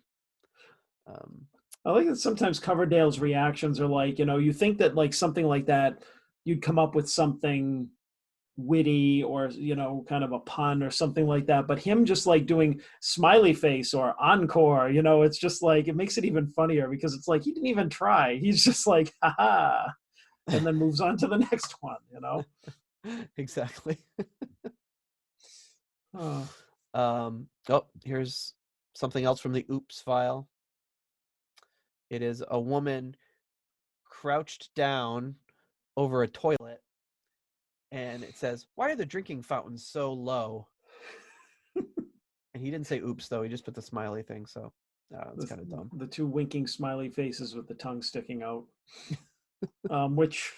I like that sometimes Coverdale's reactions are like, you think that like something like that, you'd come up with something witty or, kind of a pun or something like that. But him just like doing smiley face or encore, it's just like, it makes it even funnier because it's like, he didn't even try. He's just like, haha, and then moves on to the next one, Exactly. Oh. Here's something else from the oops file. It is a woman crouched down over a toilet, and it says, "Why are the drinking fountains so low?" And he didn't say oops though, he just put the smiley thing, so it's kind of dumb. The two winking smiley faces with the tongue sticking out. Which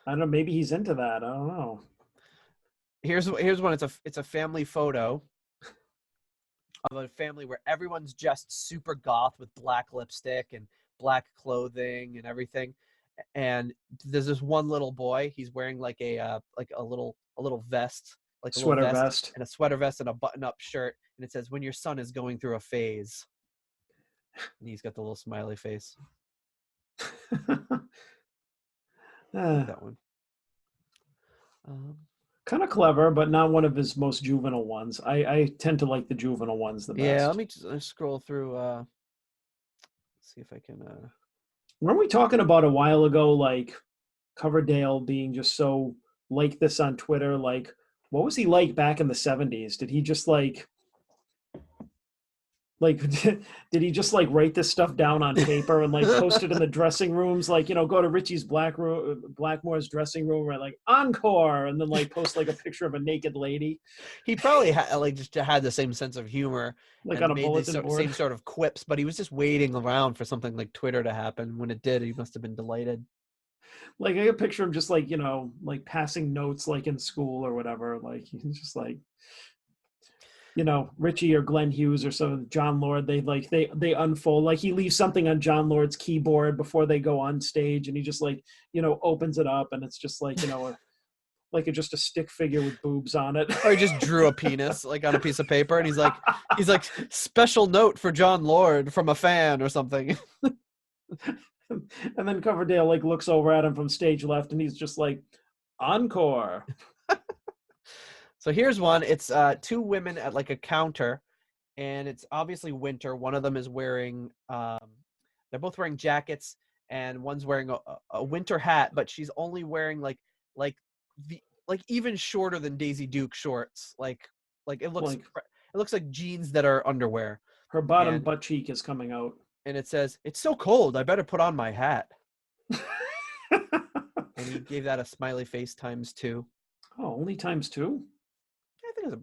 I don't know, maybe he's into that. I don't know. Here's one. It's a family photo of a family where everyone's just super goth with black lipstick and black clothing and everything. And there's this one little boy. He's wearing like a little vest, like a little Sweater vest. and a sweater vest and a button-up shirt. And it says, "When your son is going through a phase." And he's got the little smiley face. Like that one. Kind of clever, but not one of his most juvenile ones. I tend to like the juvenile ones the best. Yeah, let me just scroll through. See if I can. Weren't we talking about a while ago, like Coverdale being just so like this on Twitter? Like, what was he like back in the 70s? Did he just like Like, did he just like write this stuff down on paper and like post it in the dressing rooms? Like, go to Richie's Blackmore's dressing room, right? Like encore, and then like post like a picture of a naked lady, He probably like just had the same sense of humor like on and a made these bulletin board. same sort of quips, but he was just waiting around for something like Twitter to happen. When it did, he must have been delighted. Like I could picture him just like, like passing notes like in school or whatever. Like he's just like, Richie or Glenn Hughes or some John Lord, they unfold, like he leaves something on John Lord's keyboard before they go on stage, and he just like, opens it up, and it's just like, just a stick figure with boobs on it. Or he just drew a penis like on a piece of paper, and he's like, special note for John Lord from a fan or something. And then Coverdale like looks over at him from stage left, and he's just like, encore. So here's one. It's two women at like a counter, and it's obviously winter. One of them is wearing they're both wearing jackets, and one's wearing a winter hat, but she's only wearing like even shorter than Daisy Duke shorts. Like it looks like jeans that are underwear. Her bottom butt cheek is coming out. And it says, "It's so cold, I better put on my hat." And he gave that a smiley face ×2. Oh, only ×2?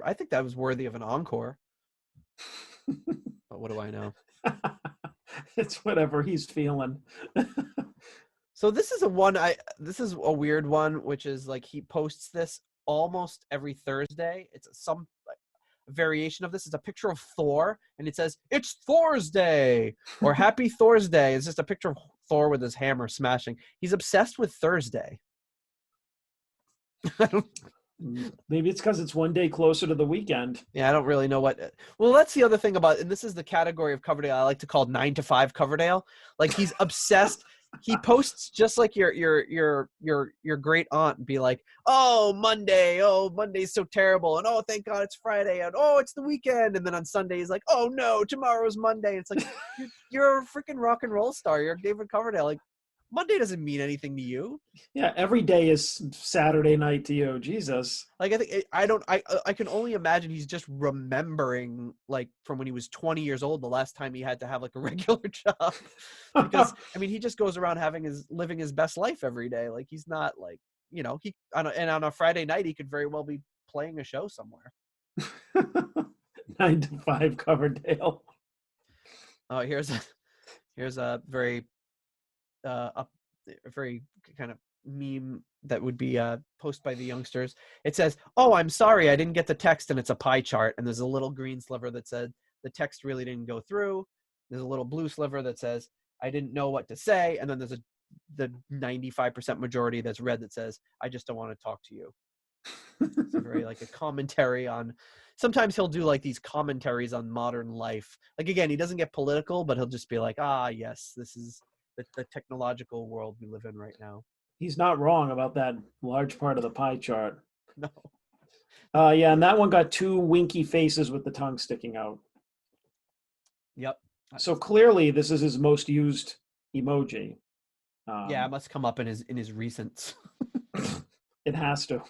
I think that was worthy of an encore. But what do I know? It's whatever he's feeling. So this is this is a weird one, which is like he posts this almost every Thursday. It's some variation of this. It's a picture of Thor, and it says, "It's Thor's Day," or "Happy Thor's Day." It's just a picture of Thor with his hammer smashing. He's obsessed with Thursday. Maybe it's because it's one day closer to the weekend. Yeah, I don't really know what. Well, that's the other thing about, and this is the category of Coverdale I like to call 9 to 5 Coverdale. Like he's obsessed. He posts just like your great aunt and be like, "Oh, Monday's so terrible," and "Oh, thank God it's Friday," and "Oh, it's the weekend," and then on Sunday he's like, "Oh no, tomorrow's Monday." It's like you're a freaking rock and roll star. You're David Coverdale. Like Monday doesn't mean anything to you. Yeah, every day is Saturday night to you. Jesus. Like I can only imagine he's just remembering like from when he was 20 years old, the last time he had to have like a regular job. Because I mean, he just goes around living his best life every day. Like he's not like, on a Friday night, he could very well be playing a show somewhere. 9 to 5 Coverdale. Here's a very a very kind of meme that would be posted by the youngsters. It says, "Oh, I'm sorry, I didn't get the text," and it's a pie chart, and there's a little green sliver that said the text really didn't go through. There's a little blue sliver that says I didn't know what to say, and then there's the 95% majority that's red that says I just don't want to talk to you. It's a very like a commentary on. Sometimes he'll do like these commentaries on modern life. Like again, he doesn't get political, but he'll just be like, yes, this is the technological world we live in right now. He's not wrong about that large part of the pie chart. No. Yeah, and that one got two winky faces with the tongue sticking out. Yep. So clearly this is his most used emoji. Yeah, it must come up in his recents. It has to.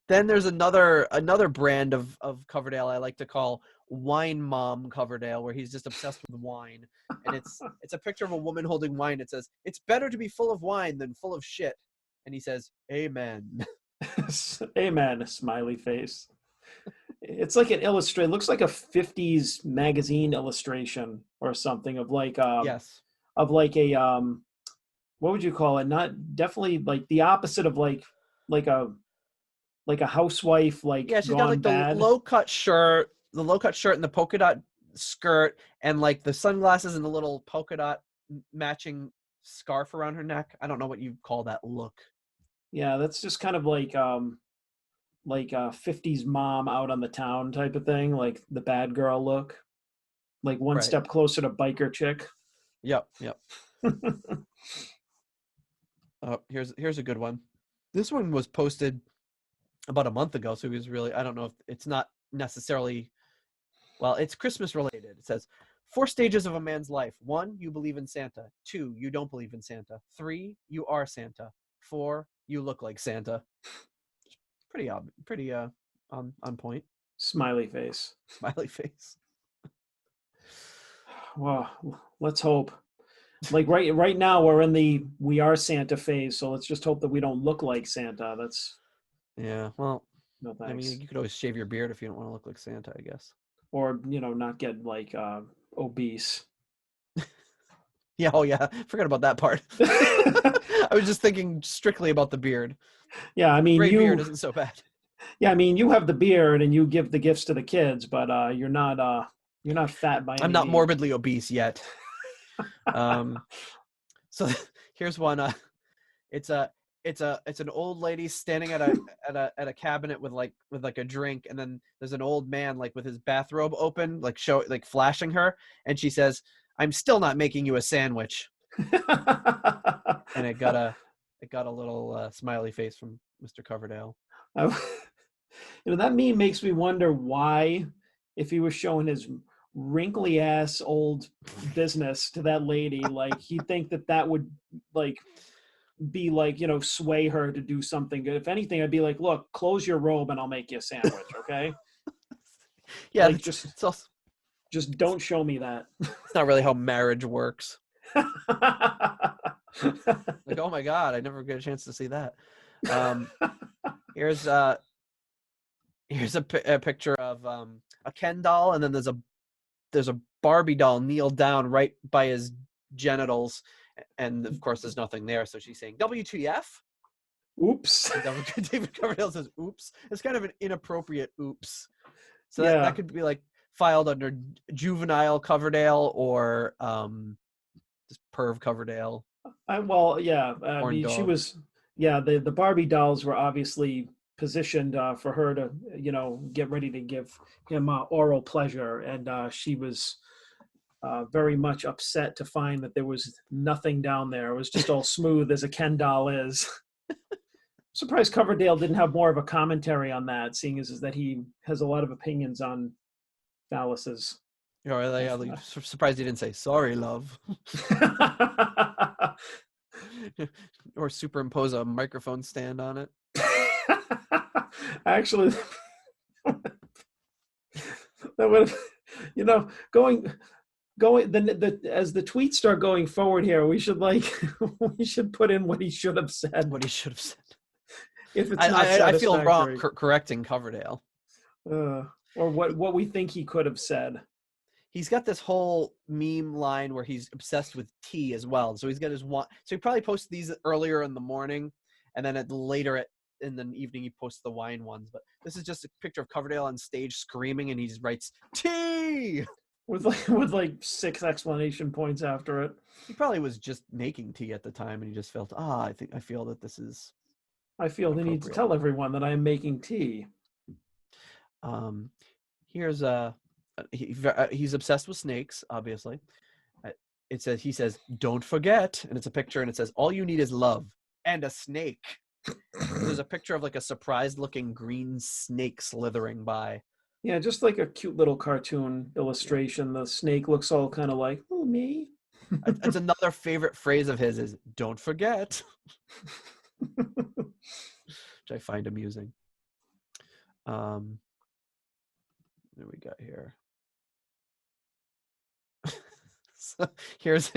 Then there's another brand of Coverdale I like to call Wine Mom Coverdale, where he's just obsessed with wine. And it's a picture of a woman holding wine. It says, "It's better to be full of wine than full of shit." And he says, "Amen." Amen, smiley face. It's like an illustration. It looks like a 50s magazine illustration or something of like yes. Of like a what would you call it? Not definitely like the opposite of like a housewife, like yeah, she's gone got like bad. the low cut shirt and the polka dot skirt, and like the sunglasses and the little polka dot matching scarf around her neck. I don't know what you call that look. Yeah, that's just kind of like a 50s mom out on the town type of thing, like the bad girl look, like one step closer to biker chick. Yep. Here's a good one. This one was posted about a month ago, so it was really, I don't know if it's not necessarily, well, it's Christmas related. It says, 4 stages of a man's life. 1, you believe in Santa. 2, you don't believe in Santa. 3, you are Santa. 4, you look like Santa. Pretty on point. Smiley face. Smiley face. Well, let's hope. Like right now we're in the we are Santa phase, so let's just hope that we don't look like Santa. That's Yeah, well, no I thanks. mean, you could always shave your beard if you don't want to look like Santa, I guess. Or, not get like obese. Yeah, oh yeah, forgot about that part. I was just thinking strictly about the beard. Yeah, I mean Gray beard isn't so bad. Yeah, I mean you have the beard and you give the gifts to the kids, but you're not fat by any I'm not means. morbidly obese yet. So here's one. It's an old lady standing at a cabinet with like a drink, and then there's an old man like with his bathrobe open, like flashing her, and she says, "I'm still not making you a sandwich." And it got a little smiley face from Mr. Coverdale. That meme makes me wonder why, if he was showing his wrinkly ass old business to that lady, like he'd think that would like be like, sway her to do something good. If anything, I'd be like, look, close your robe and I'll make you a sandwich, okay? Yeah, like it's also, just don't show me that. it's not really how marriage works. Like, oh my God, I never get a chance to see that. Here's a picture of a Ken doll, and then there's a Barbie doll kneeled down right by his genitals, and of course there's nothing there. So she's saying, "WTF?" Oops. David Coverdale says, "Oops." It's kind of an inappropriate oops. So Yeah. that could be like filed under juvenile Coverdale or just perv Coverdale. I mean, she was, the Barbie dolls were obviously positioned for her to, get ready to give him oral pleasure. And she was very much upset to find that there was nothing down there. It was just all smooth as a Ken doll is. Surprised Coverdale didn't have more of a commentary on that, seeing as that he has a lot of opinions on phalluses. I'm surprised he didn't say sorry, love. Or superimpose a microphone stand on it. Actually, that would, going as the tweets start going forward here, we should put in what he should have said. What he should have said. If it's not satisfactory. I feel wrong correcting Coverdale. Or what we think he could have said. He's got this whole meme line where he's obsessed with tea as well. So he's got his one. So he probably posted these earlier in the morning, and then later in the evening he posts the wine ones. But this is just a picture of Coverdale on stage screaming, and he writes tea with 6 exclamation points after it. He probably was just making tea at the time, and he just felt, I feel that this is. I feel the need to tell everyone that I am making tea. Here's he's obsessed with snakes, obviously. He says, "Don't forget," and it's a picture, and it says, "All you need is love and a snake." There's a picture of like a surprised-looking green snake slithering by. Yeah, just like a cute little cartoon illustration. The snake looks all kind of like, oh, me. It's another favorite phrase of his is, "Don't forget," which I find amusing. What do we got here? So here's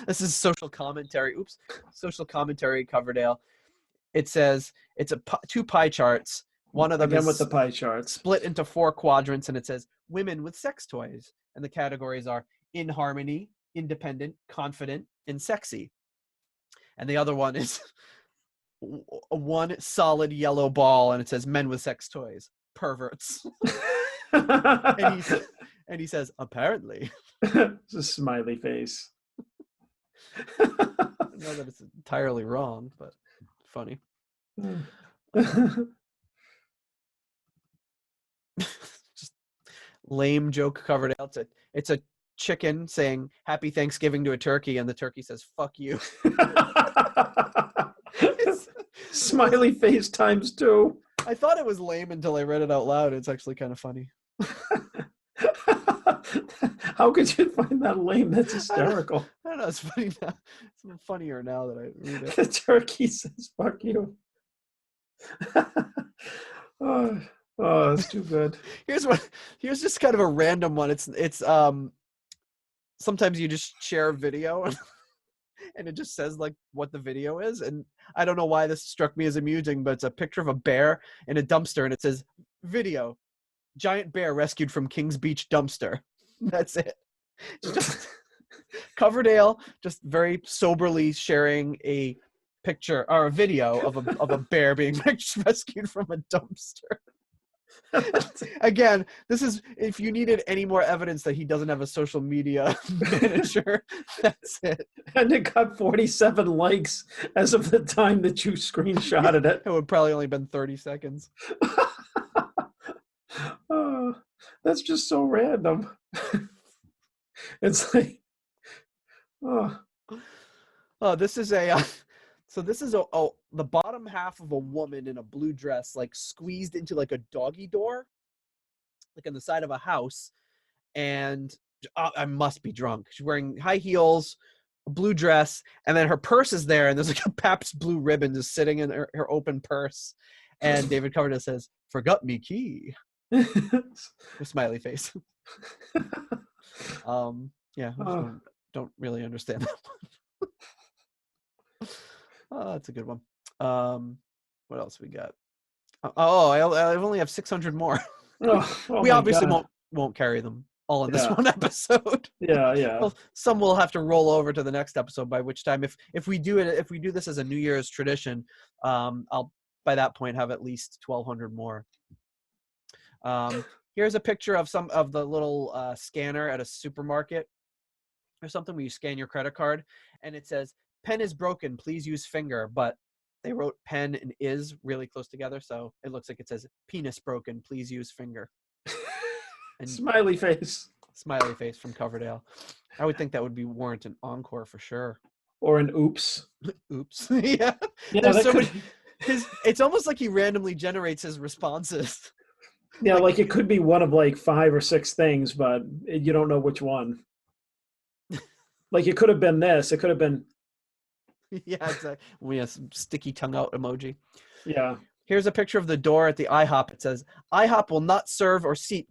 this is social commentary. Oops, social commentary Coverdale. It says it's two pie charts. One of them again is with the pie charts split into 4 quadrants, and it says women with sex toys, and the categories are in harmony, independent, confident, and sexy. And the other one is one solid yellow ball, and it says men with sex toys, perverts. And he says, apparently. It's a smiley face. I know that it's entirely wrong, but funny. Just lame joke Coverdale. It's a chicken saying happy Thanksgiving to a turkey, and the turkey says, fuck you. Smiley face times 2. I thought it was lame until I read it out loud. It's actually kind of funny. How could you find that lame? That's hysterical. I don't know. It's funny now. It's funnier now that I read it. The turkey says, fuck you. Oh, Oh, that's too good. Here's just kind of a random one. It's sometimes you just share a video and it just says like what the video is, and I don't know why this struck me as amusing, but it's a picture of a bear in a dumpster and it says video, giant bear rescued from Kings Beach dumpster. That's it. It's just Coverdale just very soberly sharing a picture or a video of a bear being rescued from a dumpster. Again, this is if you needed any more evidence that he doesn't have a social media manager, that's it. And it got 47 likes as of the time that you screenshotted it. It would probably only been 30 seconds. Oh, that's just so random. It's like, oh, This is a so this is the bottom half of a woman in a blue dress, like squeezed into like a doggy door, like on the side of a house, and I must be drunk. She's wearing high heels, a blue dress, and then her purse is there, and there's like a Pabst Blue Ribbon just sitting in her open purse, and David Coverdale says, "Forgot me key." A smiley face. Yeah, don't really understand that one. Oh, that's a good one. What else we got? I only have 600 more. oh We my obviously God. won't carry them all in this Yeah. one episode. Yeah. Well, some will have to roll over to the next episode, by which time if we do this as a New Year's tradition, I'll by that point have at least 1,200 more. Here's a picture of some of the little scanner at a supermarket or something where you scan your credit card, and it says, "Pen is broken, please use finger," but they wrote pen and is really close together, so it looks like it says, "Penis broken, please use finger." And Smiley face. smiley face from Coverdale. I would think that would be warrant an encore for sure. Or an oops. Oops. Yeah. Yeah, There's that so could, many. It's almost like he randomly generates his responses. yeah, like it could be one of like 5 or 6 things, but you don't know which one. Like it could have been this. It could have been, Yeah, exactly. We have some sticky tongue out emoji. yeah. Here's a picture of the door at the IHOP. It says, "IHOP will not serve or seat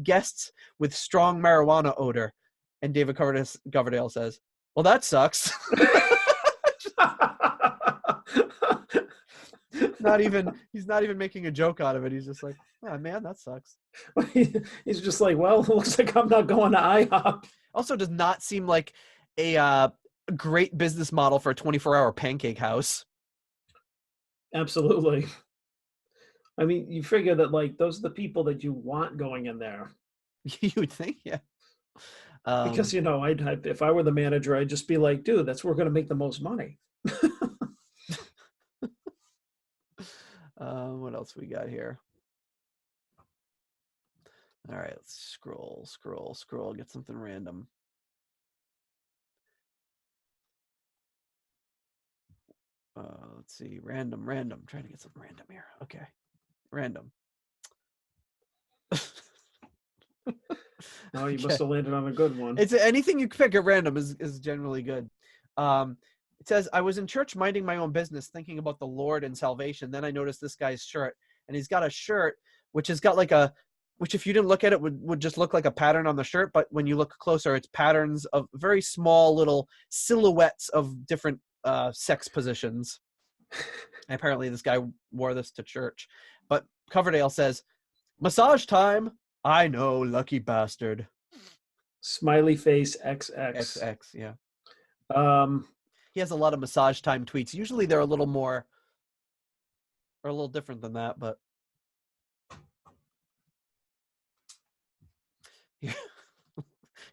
guests with strong marijuana odor." And David Coverdale says, "Well, that sucks." He's not even making a joke out of it. He's just like, "Oh man, that sucks." He's just like, well, it looks like I'm not going to IHOP. Also does not seem like a great business model for a 24-hour pancake house. Absolutely. I mean, you figure that like those are the people that you want going in there. You would think, yeah. Because I'd if I were the manager, I'd just be like, dude, that's where we're going to make the most money. What else we got here? All right, let's scroll, get something random. Let's see, random. I'm trying to get something random here. Okay, random. Oh, you Okay. must have landed on a good one. It's anything you pick at random is generally good. It says, "I was in church minding my own business, thinking about the Lord and salvation. Then I noticed this guy's shirt, and he's got a shirt which has got which if you didn't look at it would just look like a pattern on the shirt, but when you look closer, it's patterns of very small little silhouettes of different sex positions." And apparently this guy wore this to church. But Coverdale says, "Massage time. I know, lucky bastard." Smiley face XX. XX, yeah. Um, He has a lot of massage time tweets. Usually they're a little more, or a little different than that, but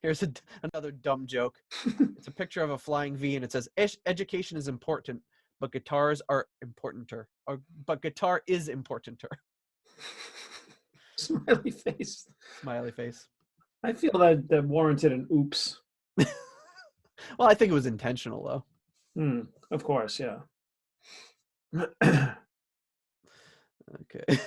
here's another dumb joke. It's a picture of a flying V, and it says, "Education is important, but guitars are importanter." But guitar is importanter. Smiley face. Smiley face. I feel that warranted an oops. Well, I think it was intentional, though. Of course, yeah. Okay.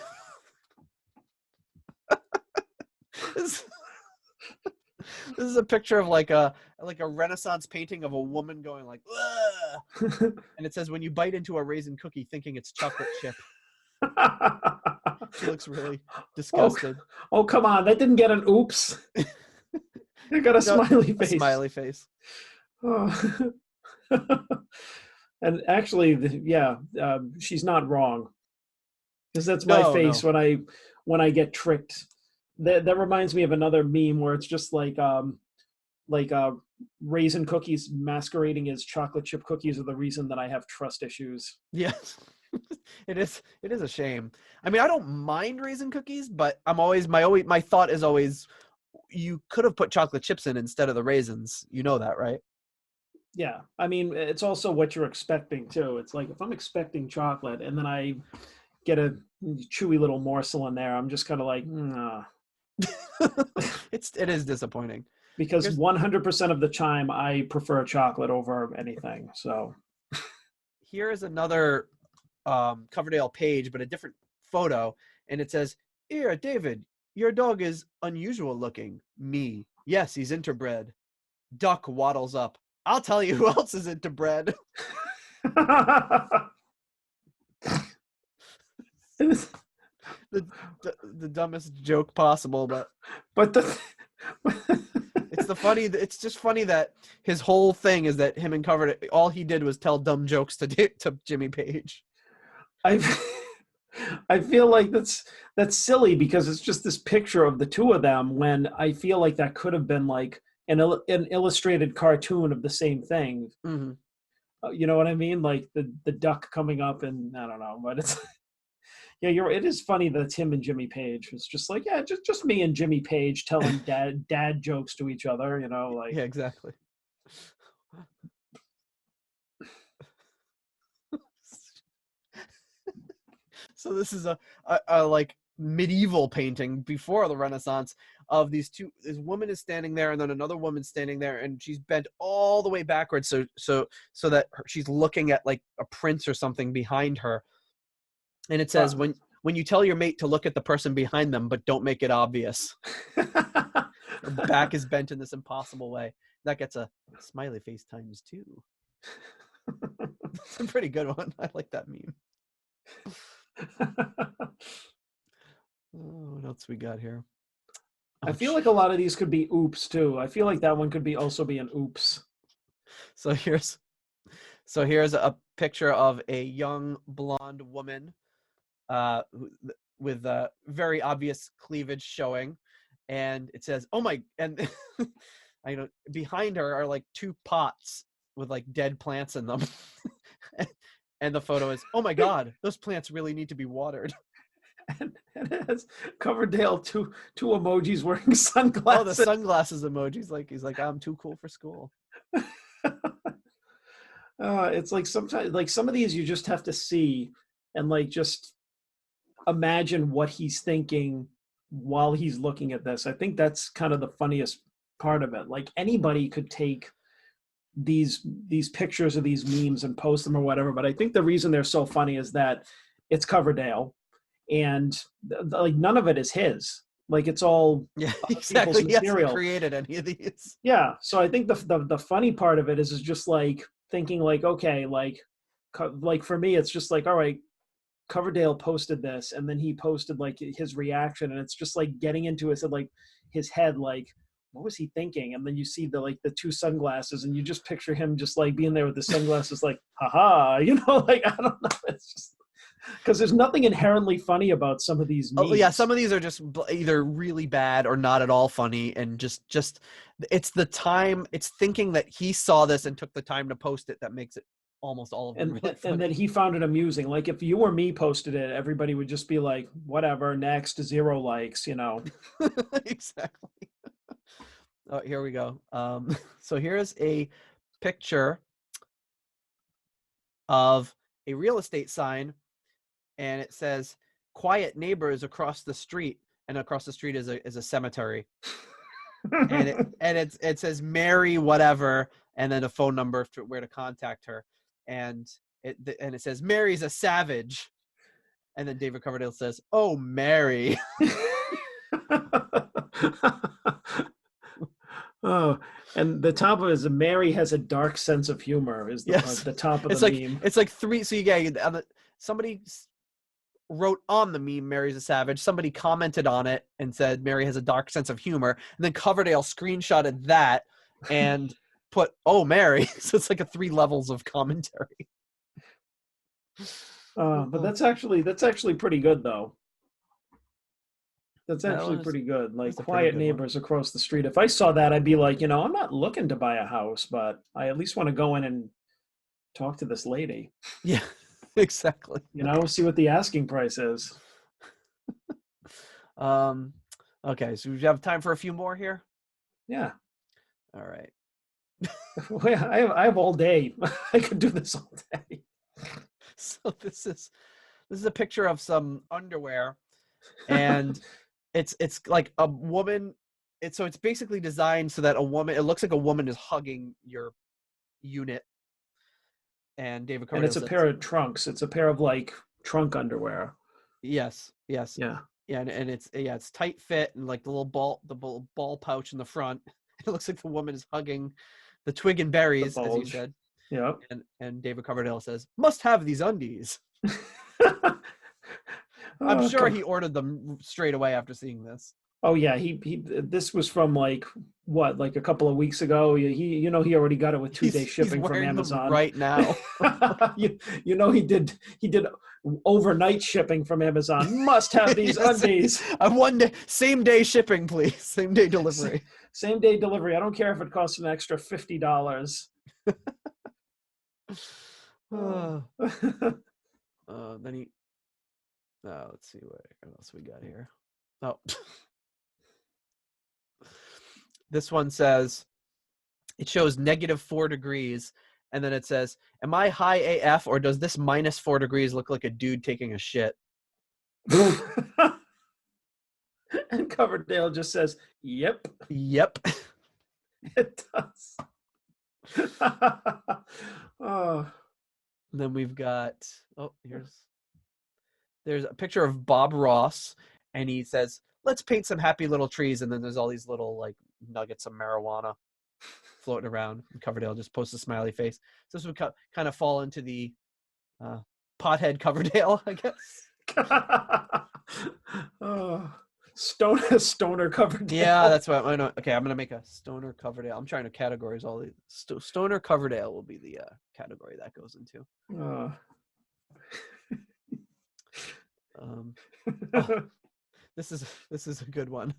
This is a picture of like a Renaissance painting of a woman going like, "Ugh!" And it says, "When you bite into a raisin cookie thinking it's chocolate chip." She looks really Oh, disgusted. oh, come on. That didn't get an oops. It got a No, smiley a face. smiley face. Oh. And actually, she's not wrong, because that's my No, face no. when I get tricked. That reminds me of another meme where it's just like raisin cookies masquerading as chocolate chip cookies are the reason that I have trust issues. Yes. It is a shame. I mean, I don't mind raisin cookies, but my thought is always, you could have put chocolate chips in instead of the raisins. You know that, right? Yeah, I mean, it's also what you're expecting too. It's like if I'm expecting chocolate and then I get a chewy little morsel in there, I'm just kind of like, nah. It is disappointing. Because Here's 100% of the time I prefer chocolate over anything. So here is another Coverdale page, but a different photo, and it says, "Here, David, your dog is unusual looking. Me, yes, he's interbred." Duck waddles up. I'll tell you who else is interbred. the dumbest joke possible, but but it's just funny that his whole thing is that him and Coverdale, all he did was tell dumb jokes to Jimmy Page. I I feel like that's silly because it's just this picture of the two of them, when I feel like that could have been like an illustrated cartoon of the same thing. Mm-hmm. You know what I mean? Like the duck coming up, and I don't know, but it's yeah, it is funny that it's him and Jimmy Page. It's just like, yeah, just me and Jimmy Page telling dad jokes to each other, you know, like Yeah, exactly. So this is a like medieval painting before the Renaissance of these two. This woman is standing there, and then another woman standing there, and she's bent all the way backwards, so that she's looking at like a prince or something behind her. And it says, when you tell your mate to look at the person behind them, but don't make it obvious. Her back is bent in this impossible way. That gets a smiley face times 2. It's a pretty good one. I like that meme. Oh, what else we got here? I feel like a lot of these could be oops too. I feel like that one could also be an oops. So here's a picture of a young blonde woman with very obvious cleavage showing, and it says, "Oh my!" And I know behind her are like 2 pots with like dead plants in them, and the photo is, "Oh my God, those plants really need to be watered." And it has Coverdale two emojis wearing sunglasses. Oh, the sunglasses emojis. Like he's like, "I'm too cool for school." It's like sometimes, like some of these you just have to see and like just imagine what he's thinking while he's looking at this. I think that's kind of the funniest part of it. Like anybody could take these pictures of these memes and post them or whatever, but I think the reason they're so funny is that it's Coverdale, and like none of it is his. Like it's all Yeah, people's exactly. He hasn't material. created any of these. Yeah, so I think the funny part of it is just like thinking like, okay, like for me it's just like, all right, Coverdale posted this, and then he posted like his reaction, and it's just like getting into his head, like what was he thinking? And then you see the 2 sunglasses, and you just picture him just like being there with the sunglasses, like haha, you know, like I don't know, it's just because there's nothing inherently funny about some of these memes. Oh yeah, some of these are just either really bad or not at all funny, and just it's the time, it's thinking that he saw this and took the time to post it that makes it almost all of them really funny. And that he found it amusing. Like if you or me posted it, everybody would just be like, whatever, next, 0 likes, you know. Exactly. Oh, here we go. So here's a picture of a real estate sign, and it says "Quiet neighbors across the street," and across the street is a cemetery. And it says Mary whatever, and then a phone number for where to contact her, and it says Mary's a savage, and then David Coverdale says, "Oh, Mary." Oh, and the top of it is Mary has a dark sense of humor is the top of it's the like meme. it's like 3. So you get somebody wrote on the meme, Mary's a savage. Somebody commented on it and said Mary has a dark sense of humor. And then Coverdale screenshotted that and put, oh, Mary. So it's like a 3 levels of commentary. But that's actually pretty good, though. That's actually pretty good. Like quiet neighbors across the street. If I saw that, I'd be like, I'm not looking to buy a house, but I at least want to go in and talk to this lady. Yeah, exactly. See what the asking price is. Okay, so we have time for a few more here? Yeah. All right. Well, yeah, I have all day. I could do this all day. So this is a picture of some underwear, and it's like a woman. It's basically designed so that it looks like a woman is hugging your unit. And David Coverdale and it's a pair of trunks. It's a pair of like trunk underwear. Yes. Yeah. Yeah, and it's tight fit and like the little ball pouch in the front. It looks like the woman is hugging the twig and berries, as you said. Yeah. And David Coverdale says, "Must have these undies." I'm sure he ordered them straight away after seeing this. Oh yeah, this was from like a couple of weeks ago. He already got it with 2-day shipping from Amazon right now. he did overnight shipping from Amazon. Must have these undies. One day, same day shipping, please. Same day delivery. Same day delivery. I don't care if it costs an extra $50. Then he. Let's see what else we got here. Oh. This one says, it shows -4 degrees, and then it says, am I high AF, or does this -4 degrees look like a dude taking a shit? And Coverdale just says, yep. Yep. It does. Oh. And then we've got, there's a picture of Bob Ross, and he says, let's paint some happy little trees. And then there's all these little like nuggets of marijuana floating around. And Coverdale just posts a smiley face. So this would kind of fall into the pothead Coverdale, I guess. Stoner Coverdale. Yeah, that's what I know. Okay, I'm gonna make a stoner Coverdale. I'm trying to categorize all these. Stoner Coverdale will be the category that goes into. This is a good one.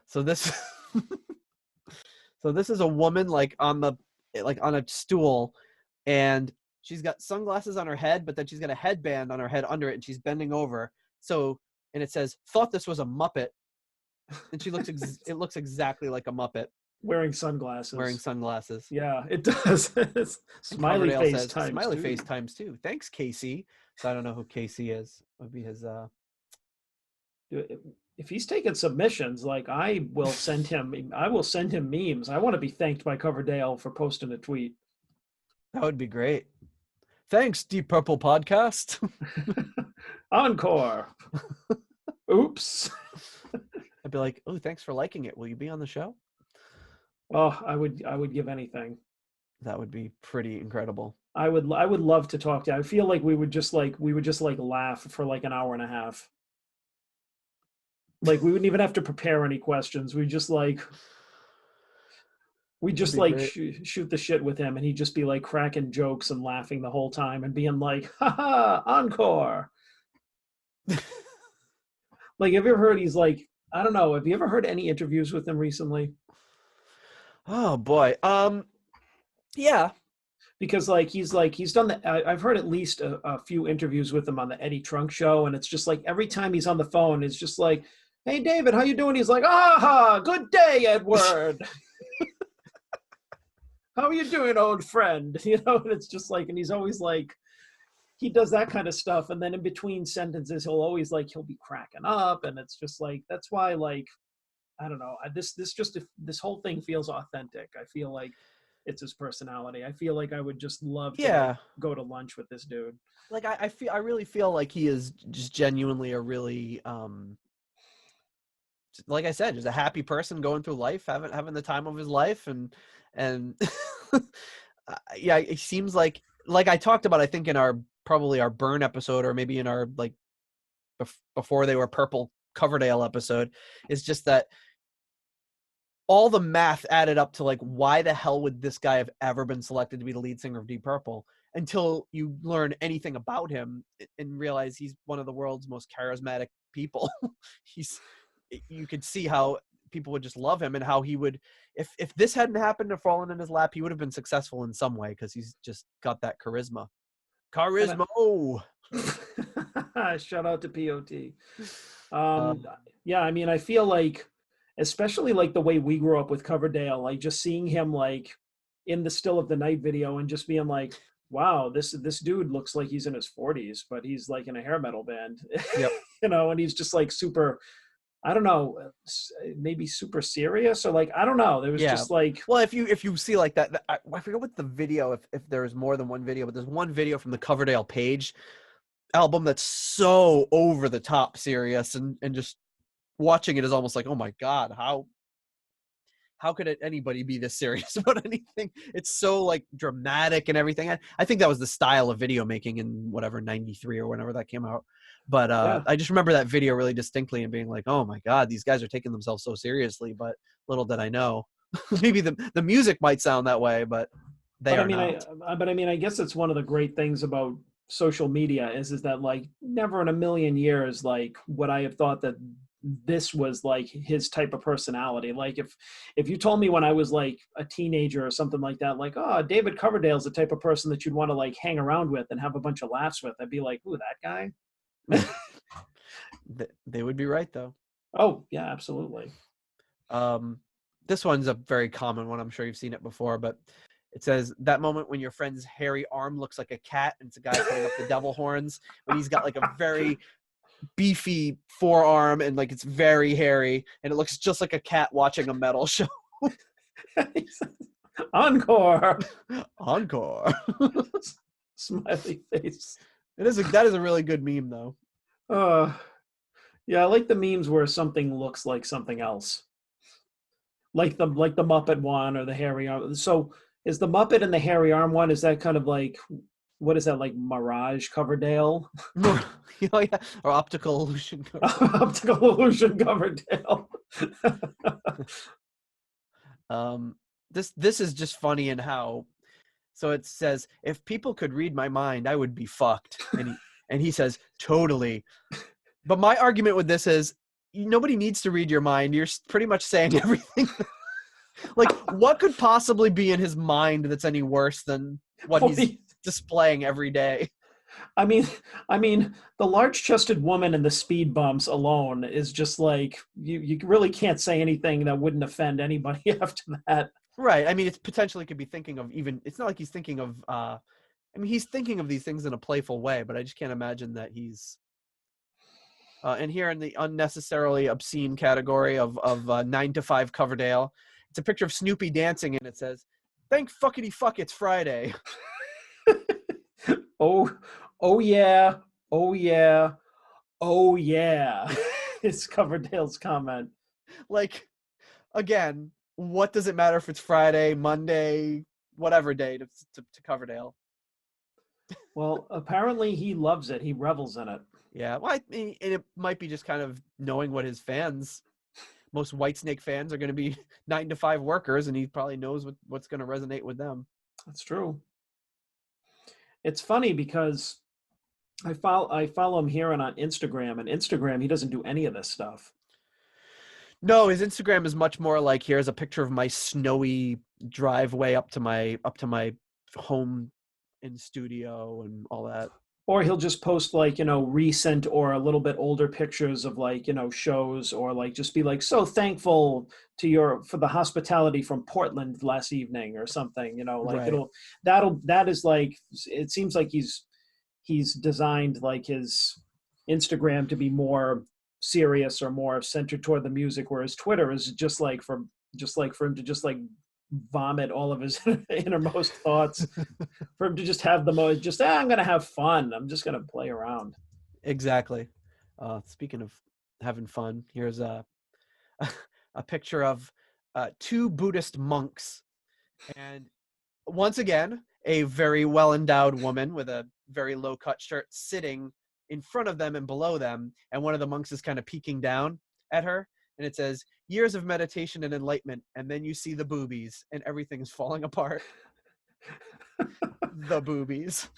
So this is a woman like on a stool, and she's got sunglasses on her head, but then she's got a headband on her head under it, and she's bending over. And it says, "Thought this was a Muppet," and she looks. It looks exactly like a Muppet wearing sunglasses. Yeah, it does. Smiley face times smiley face times 2. Thanks, Casey. So I don't know who Casey is. Would be his. If he's taking submissions, like I will send him memes. I want to be thanked by Coverdale for posting a tweet. That would be great. Thanks, Deep Purple Podcast. Encore. Oops. I'd be like, oh, thanks for liking it. Will you be on the show? Oh, I would give anything. That would be pretty incredible. I would love to talk to you. I feel like we would just laugh for like an hour and a half. Like we wouldn't even have to prepare any questions. We just shoot the shit with him, and he'd just be like cracking jokes and laughing the whole time and being like, haha, encore. Like, have you ever heard, he's like, I don't know, have you ever heard any interviews with him recently? Oh boy. Yeah. Because he's done I've heard at least a few interviews with him on the Eddie Trunk show, and it's just like every time he's on the phone, it's just like, hey David, how you doing? He's like, aha, good day, Edward. How are you doing, old friend? And it's just like, and he's always like, he does that kind of stuff, and then in between sentences he'll be cracking up, and it's just like, that's why, like, I don't know, this whole thing feels authentic. I feel like it's his personality. I feel like I would just love to go to lunch with this dude. Like I really feel like he is just genuinely a really like I said, just a happy person going through life, having the time of his life, and yeah, it seems like I talked about, I think in our Burn episode, or maybe in our like before they were Purple Coverdale episode, is just that all the math added up to like, why the hell would this guy have ever been selected to be the lead singer of Deep Purple, until you learn anything about him and realize he's one of the world's most charismatic people. You could see how people would just love him, and how he would, if this hadn't happened or fallen in his lap, he would have been successful in some way, because he's just got that charisma. Oh, shout out to POT. Um, Yeah, I mean, I feel like, especially like the way we grew up with Coverdale, like just seeing him like in the Still of the Night video and just being like, wow, this dude looks like he's in his 40s, but he's like in a hair metal band. Yep. You know, and he's just like super, I don't know, maybe super serious, or like, I don't know. There was just like, well, if you see like that, I forget what the video, if there was more than one video, but there's one video from the Coverdale Page album that's so over the top serious, and just watching it is almost like, oh my God, how could anybody be this serious about anything? It's so like dramatic and everything. I think that was the style of video making in whatever, 93 or whenever that came out. But I just remember that video really distinctly and being like, oh my God, these guys are taking themselves so seriously. But little did I know, maybe the music might sound that way, but they are not. But I mean, I guess it's one of the great things about social media is that like never in a million years, like would I have thought that this was like his type of personality. Like if you told me when I was like a teenager or something like that, like, oh, David Coverdale's the type of person that you'd want to like hang around with and have a bunch of laughs with, I'd be like, ooh, that guy. They would be right though. Oh yeah, absolutely. This one's a very common one. I'm sure you've seen it before, but it says, that moment when your friend's hairy arm looks like a cat, and it's a guy putting up the devil horns, when he's got like a very beefy forearm and like it's very hairy, and it looks just like a cat watching a metal show. Encore. Smiley face. That is a really good meme though. Yeah, I like the memes where something looks like something else, like the Muppet one or the hairy arm. So is the Muppet and the hairy arm one, is that kind of like, what is that, like Mirage Coverdale? Oh, yeah. Or Optical Illusion Coverdale. Optical Illusion Coverdale. This is just funny in how, so it says, if people could read my mind, I would be fucked. And he says, totally. But my argument with this is, nobody needs to read your mind. You're pretty much saying everything. Like, what could possibly be in his mind that's any worse than what he's displaying every day? I mean, the large-chested woman and the speed bumps alone is just like, you really can't say anything that wouldn't offend anybody after that. Right. I mean, it's potentially could be thinking of even, it's not like he's thinking of, I mean, he's thinking of these things in a playful way, but I just can't imagine that he's, and here in the unnecessarily obscene category of 9 to 5 Coverdale, it's a picture of Snoopy dancing, and it says, thank fuckity fuck it's Friday. Oh yeah. It's Coverdale's comment. Like, again, what does it matter if it's Friday, Monday, whatever day to Coverdale? Well, apparently he loves it. He revels in it. Yeah, well, and it might be just kind of knowing what his fans, most Whitesnake fans, are going to be 9 to 5 workers, and he probably knows what's going to resonate with them. That's true. It's funny because I follow him here on Instagram, and Instagram, he doesn't do any of this stuff. No, his Instagram is much more like, here's a picture of my snowy driveway up to my home in studio and all that. Or he'll just post like, recent or a little bit older pictures of like, shows, or like just be like, so thankful for the hospitality from Portland last evening or something, like right. That is like, it seems like he's designed like his Instagram to be more serious or more centered toward the music, whereas Twitter is just like for him to just like vomit all of his innermost thoughts, for him to just have the most, just, I'm gonna have fun, I'm just gonna play around. Exactly. Speaking of having fun, here's a picture of 2 Buddhist monks, and once again a very well endowed woman with a very low cut shirt sitting in front of them and below them, and one of the monks is kind of peeking down at her, and it says, "Years of meditation and enlightenment," and then you see the boobies, and everything's falling apart. The boobies.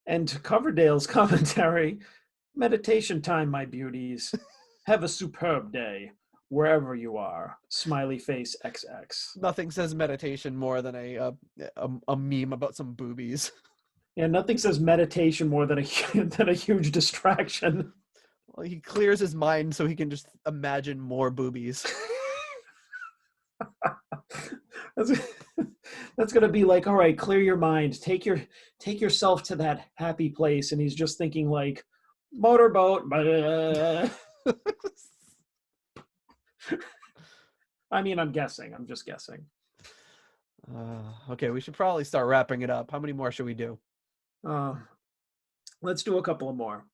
And Coverdale's commentary, meditation time, my beauties. Have a superb day, wherever you are. Smiley face XX. Nothing says meditation more than a meme about some boobies. Yeah, nothing says meditation more than a huge distraction. Well, he clears his mind so he can just imagine more boobies. That's gonna be like, all right, clear your mind, take yourself to that happy place, and he's just thinking like, motorboat. I mean, I'm just guessing. Okay, we should probably start wrapping it up. How many more should we do? Let's do a couple of more.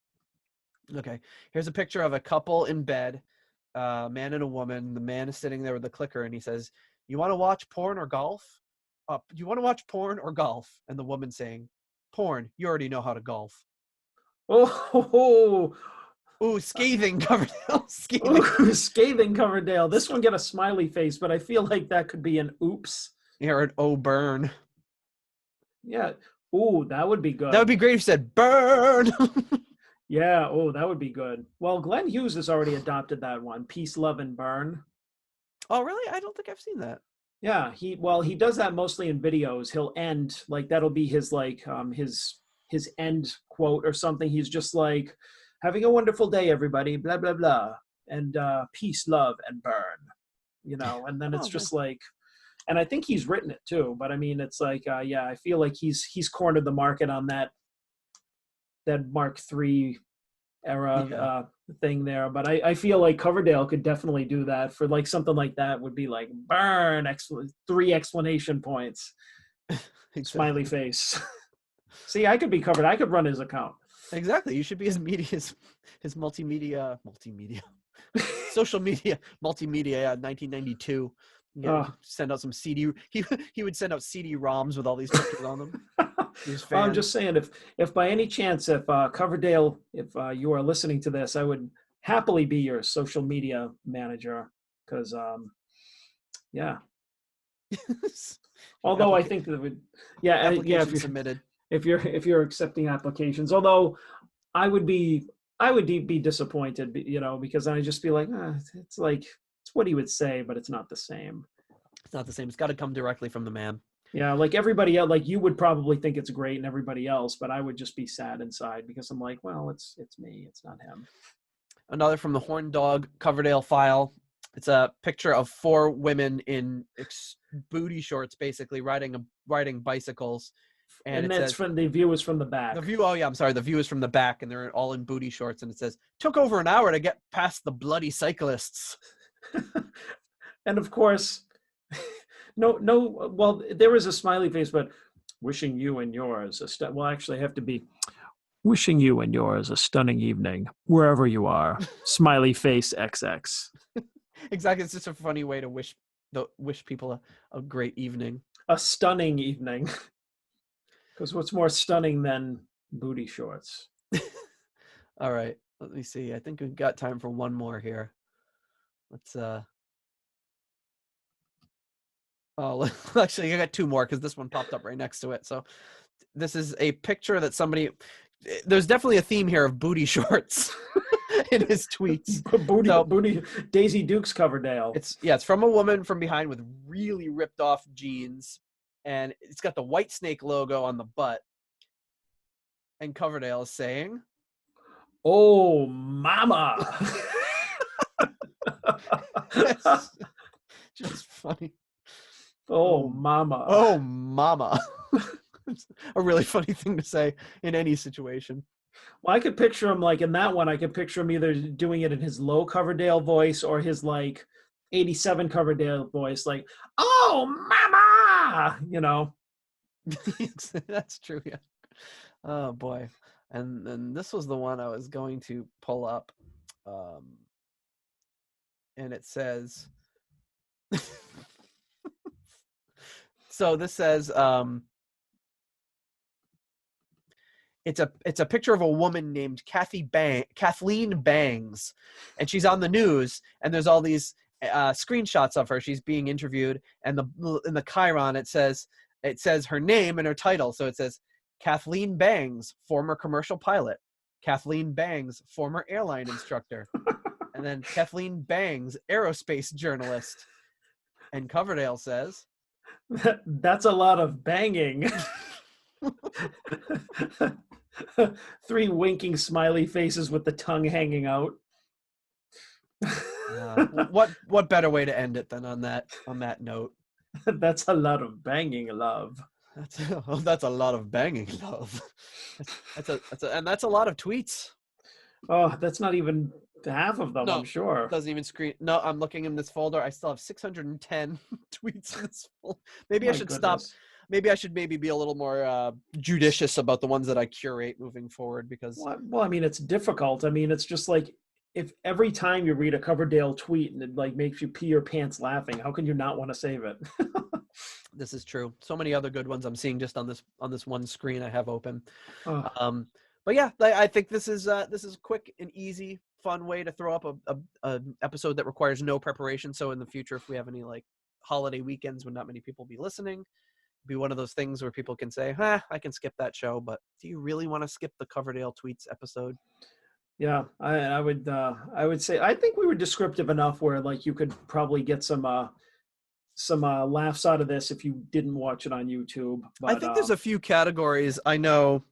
Okay, here's a picture of a couple in bed, man and a woman. The man is sitting there with the clicker, and he says, "You want to watch porn or golf? Do you want to watch porn or golf?" And the woman saying, "Porn. You already know how to golf." Oh, ooh, scathing Coverdale. Scathing. Ooh, scathing Coverdale. This one got a smiley face, but I feel like that could be an oops. Yeah, or an oh burn. Yeah. Ooh, that would be good. That would be great if you said burn. Yeah, oh, that would be good. Well, Glenn Hughes has already adopted that one. Peace, love, and burn. Oh, really? I don't think I've seen that. Yeah, he does that mostly in videos. He'll end, like, that'll be his, like, his end quote or something. He's just like, having a wonderful day, everybody, blah, blah, blah. And peace, love, and burn. You know, and then it's just like, and I think he's written it too, but I mean, it's like, yeah, I feel like he's cornered the market on that Mark III era thing there. But I feel like Coverdale could definitely do that for like something like that would be like burn, 3 exclamation points, exactly. Smiley face. See, I could be covered. I could run his account. Exactly. You should be his multimedia, social media, multimedia. 1992. Send out some CD. He would send out CD-ROMs with all these pictures on them. Well, I'm just saying, if by any chance, if Coverdale, if you are listening to this, I would happily be your social media manager, because yeah. Although I think that would, submitted. If you're accepting applications, although I would be disappointed, you know, because I just be like, it's what he would say, but it's not the same. It's not the same. It's got to come directly from the man. Yeah, like everybody else, like you would probably think it's great and everybody else, but I would just be sad inside because I'm like, well, it's me, it's not him. Another from the Horn Dog Coverdale file. It's a picture of 4 women in booty shorts, basically riding bicycles. And that's from the view is from the back. The view is from the back, and they're all in booty shorts, and it says, "Took over an hour to get past the bloody cyclists." And of course, no. Well, there was a smiley face, but wishing you and yours actually have to be wishing you and yours a stunning evening wherever you are. Smiley face XX. Exactly. It's just a funny way to wish people a great evening. A stunning evening. Because what's more stunning than booty shorts? All right. Let me see. I think we've got time for one more here. Let's actually, I got 2 more because this one popped up right next to it. So this is a picture that there's definitely a theme here of booty shorts in his tweets. Booty Daisy Dukes Coverdale. It's from a woman from behind with really ripped off jeans, and it's got the White Snake logo on the butt. And Coverdale is saying, "Oh, mama." That's just funny. Oh, mama. Oh, mama. A really funny thing to say in any situation. Well, I could picture him like in that one. I could picture him either doing it in his low Coverdale voice or his like 87 Coverdale voice, like, "Oh, mama," you know. That's true. Yeah. Oh boy. And then this was the one I was going to pull up. And it says, so this says, it's a picture of a woman named Kathleen Bangs, and she's on the news, and there's all these screenshots of her. She's being interviewed, and in the chyron it says her name and her title. So it says Kathleen Bangs, former commercial pilot. Kathleen Bangs, former airline instructor. And then Kathleen Bangs, aerospace journalist. And Coverdale says, That's a lot of banging. 3 winking smiley faces with the tongue hanging out. what better way to end it than on that note? That's a lot of banging, love. That's a lot of banging, love. That's a lot of tweets. Oh, that's not even half of them, No, I'm sure. Doesn't even screen. No, I'm looking in this folder. I still have 610 tweets in this folder. Maybe I should stop. Maybe I should be a little more judicious about the ones that I curate moving forward, because well, I mean, it's difficult. I mean, it's just like, if every time you read a Coverdale tweet and it like makes you pee your pants laughing, how can you not want to save it? This is true. So many other good ones I'm seeing just on this one screen I have open. But yeah, I think this is quick and easy, fun way to throw up a episode that requires no preparation. So in the future, if we have any like holiday weekends when not many people be listening, be one of those things where people can say, I can skip that show, but do you really want to skip the Coverdale tweets episode? Yeah, I would say, I think we were descriptive enough where like you could probably get some laughs out of this if you didn't watch it on YouTube. But, I think there's a few categories. I know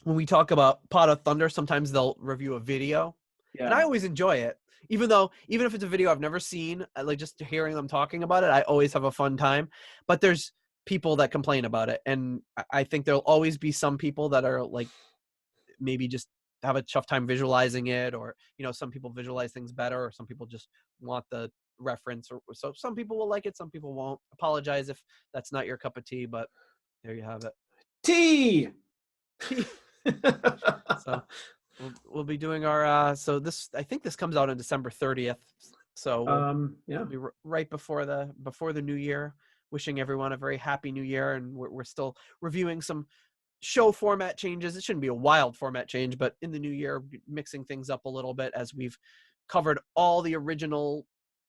when we talk about Pot of Thunder, sometimes they'll review a video, and I always enjoy it. Even if it's a video I've never seen, like just hearing them talking about it, I always have a fun time. But there's people that complain about it, and I think there'll always be some people that are like maybe just have a tough time visualizing it, or some people visualize things better, or some people just want the reference, or so some people will like it, some people won't. Apologize if that's not your cup of tea, but there you have it. Tea. So we'll be doing our so this, I think this comes out on December 30th, so we'll be right before the new year. Wishing everyone a very happy new year, and we're still reviewing some show format changes. It shouldn't be a wild format change, but in the new year, mixing things up a little bit, as we've covered all the original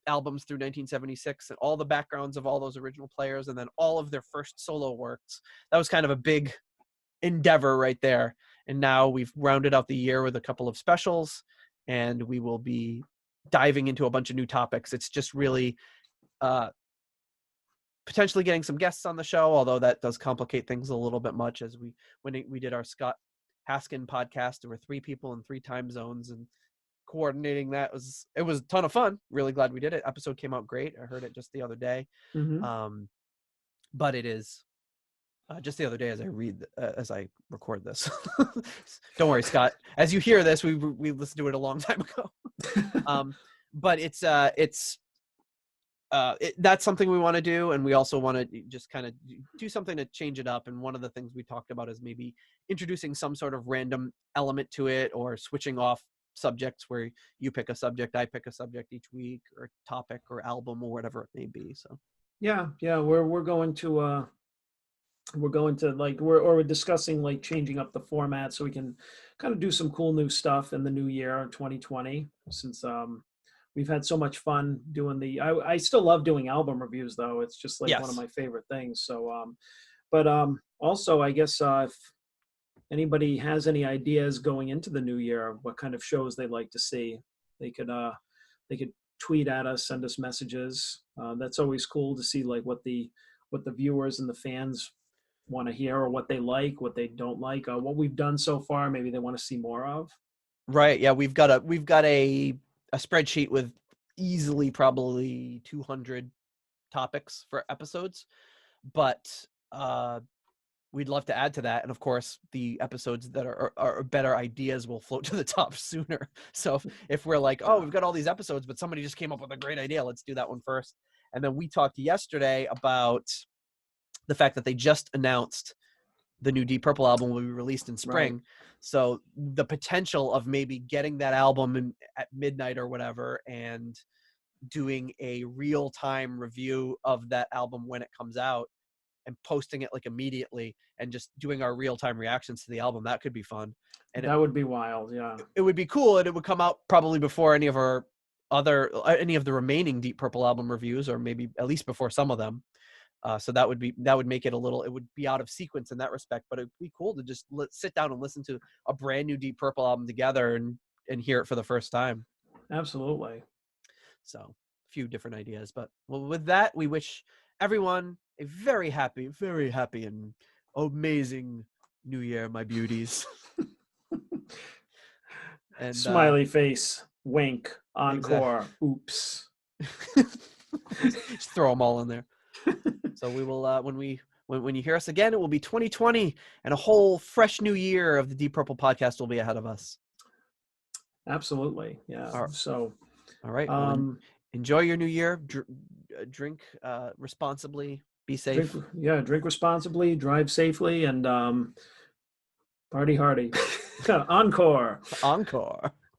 albums through 1976 and all the backgrounds of all those original players, and then all of their first solo works. That was kind of a big endeavor right there. And now we've rounded out the year with a couple of specials, and we will be diving into a bunch of new topics. It's just really potentially getting some guests on the show, although that does complicate things a little bit much. As when we did our Scott Haskin podcast, there were 3 people in 3 time zones, and coordinating that was a ton of fun. Really glad we did it. Episode came out great. I heard it just the other day. Mm-hmm. But it is just the other day as I record this. Don't worry, Scott. As you hear this, we listened to it a long time ago. But that's something we want to do, and we also want to just kind of do something to change it up. And one of the things we talked about is maybe introducing some sort of random element to it, or switching off subjects where you pick a subject, I pick a subject each week, or topic or album or whatever it may be. So we're going to we're discussing like changing up the format so we can kind of do some cool new stuff in the new year 2020, since we've had so much fun doing I still love doing album reviews, though. It's just like one of my favorite things. So but also, I guess if anybody has any ideas going into the new year, what kind of shows they'd like to see, they could tweet at us, send us messages. That's always cool to see like what the viewers and the fans want to hear, or what they like, what they don't like, what we've done so far, maybe they want to see more of. Right. Yeah, we've got a spreadsheet with easily probably 200 topics for episodes, but we'd love to add to that. And of course, the episodes that are better ideas will float to the top sooner. So if we're like, we've got all these episodes, but somebody just came up with a great idea, let's do that one first. And then we talked yesterday about the fact that they just announced the new Deep Purple album will be released in spring. Right. So the potential of maybe getting that album at midnight or whatever, and doing a real-time review of that album when it comes out, and posting it like immediately and just doing our real-time reactions to the album. That could be fun. And That would be wild. Yeah. it would be cool, and it would come out probably before any of the remaining Deep Purple album reviews, or maybe at least before some of them. So that would make it a little, it would be out of sequence in that respect, but it'd be cool to just sit down and listen to a brand new Deep Purple album together and hear it for the first time. Absolutely. So a few different ideas, but well, with that, we wish everyone a very happy and amazing New Year, my beauties. And smiley face, wink, encore, exactly. oops. Just throw them all in there. So we will, when you hear us again, it will be 2020, and a whole fresh new year of the Deep Purple podcast will be ahead of us. Absolutely. Yeah. All right. So, all right. Well, enjoy your new year. Drink responsibly. Be safe. Drink responsibly, drive safely, and party hardy. Encore.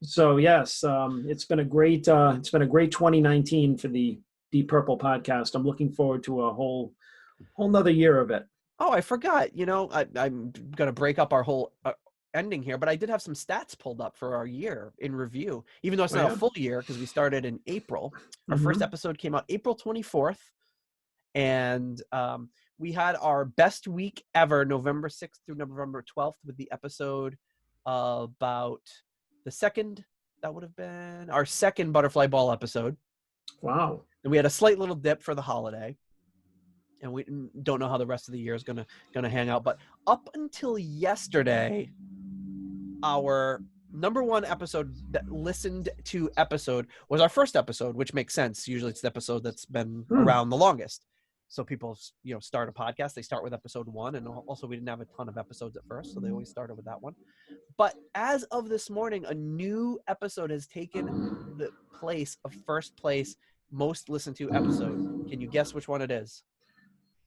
So yes, it's been a great 2019 for the Deep Purple podcast. I'm looking forward to a whole nother year of it. Oh, I forgot. I'm gonna break up our whole ending here, but I did have some stats pulled up for our year in review, even though it's not a full year because we started in April. Our first episode came out April 24th, and we had our best week ever, November 6th through November 12th, with the episode about the second. That would have been our second Butterfly Ball episode. Wow. And we had a slight little dip for the holiday, and we don't know how the rest of the year is gonna hang out. But up until yesterday, our number one episode that listened to episode was our first episode, which makes sense. Usually it's the episode that's been around the longest. So people, start a podcast, they start with episode 1, and also we didn't have a ton of episodes at first, so they always started with that one. But as of this morning, a new episode has taken the place of first place most listened to episode. Can you guess which one it is?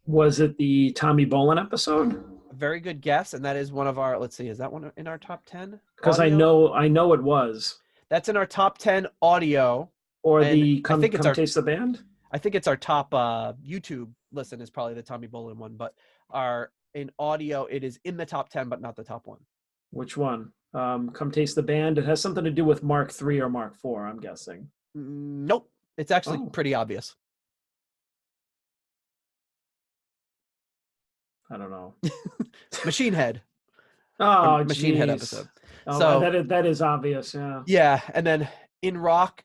Was it the Tommy Bolin episode? A very good guess, and that is one of our, let's see, is that one in our top 10? Because I know it was. That's in our top 10 audio. Or the Come Taste the Band? I think it's our top YouTube listen is probably the Tommy Bolin one, but in audio, it is in the top 10, but not the top one. Which one? Come Taste the Band. It has something to do with Mark III or Mark IV, I'm guessing. Nope. It's actually pretty obvious. I don't know. Machine Head. Oh, Machine Head episode. Oh, so that is obvious. Yeah. Yeah, and then In Rock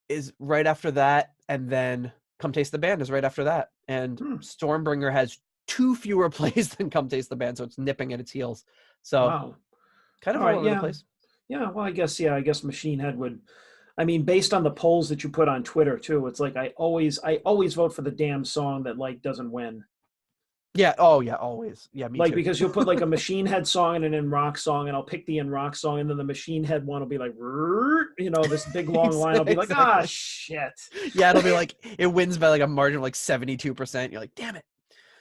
is right after that, and then Come Taste the Band is right after that. And Stormbringer has 2 fewer plays than Come Taste the Band, so it's nipping at its heels. So kind of all over the place. Yeah, well, I guess Machine Head would. I mean, based on the polls that you put on Twitter too, it's like I always vote for the damn song that doesn't win. Yeah. Oh yeah. Always. Yeah. Me too. Because you'll put like a Machine Head song and an In Rock song, and I'll pick the In Rock song, and then the Machine Head one will be like, this big long line. I'll be like, shit. Yeah. It'll be like it wins by like a margin of like 72%. You're like, damn it.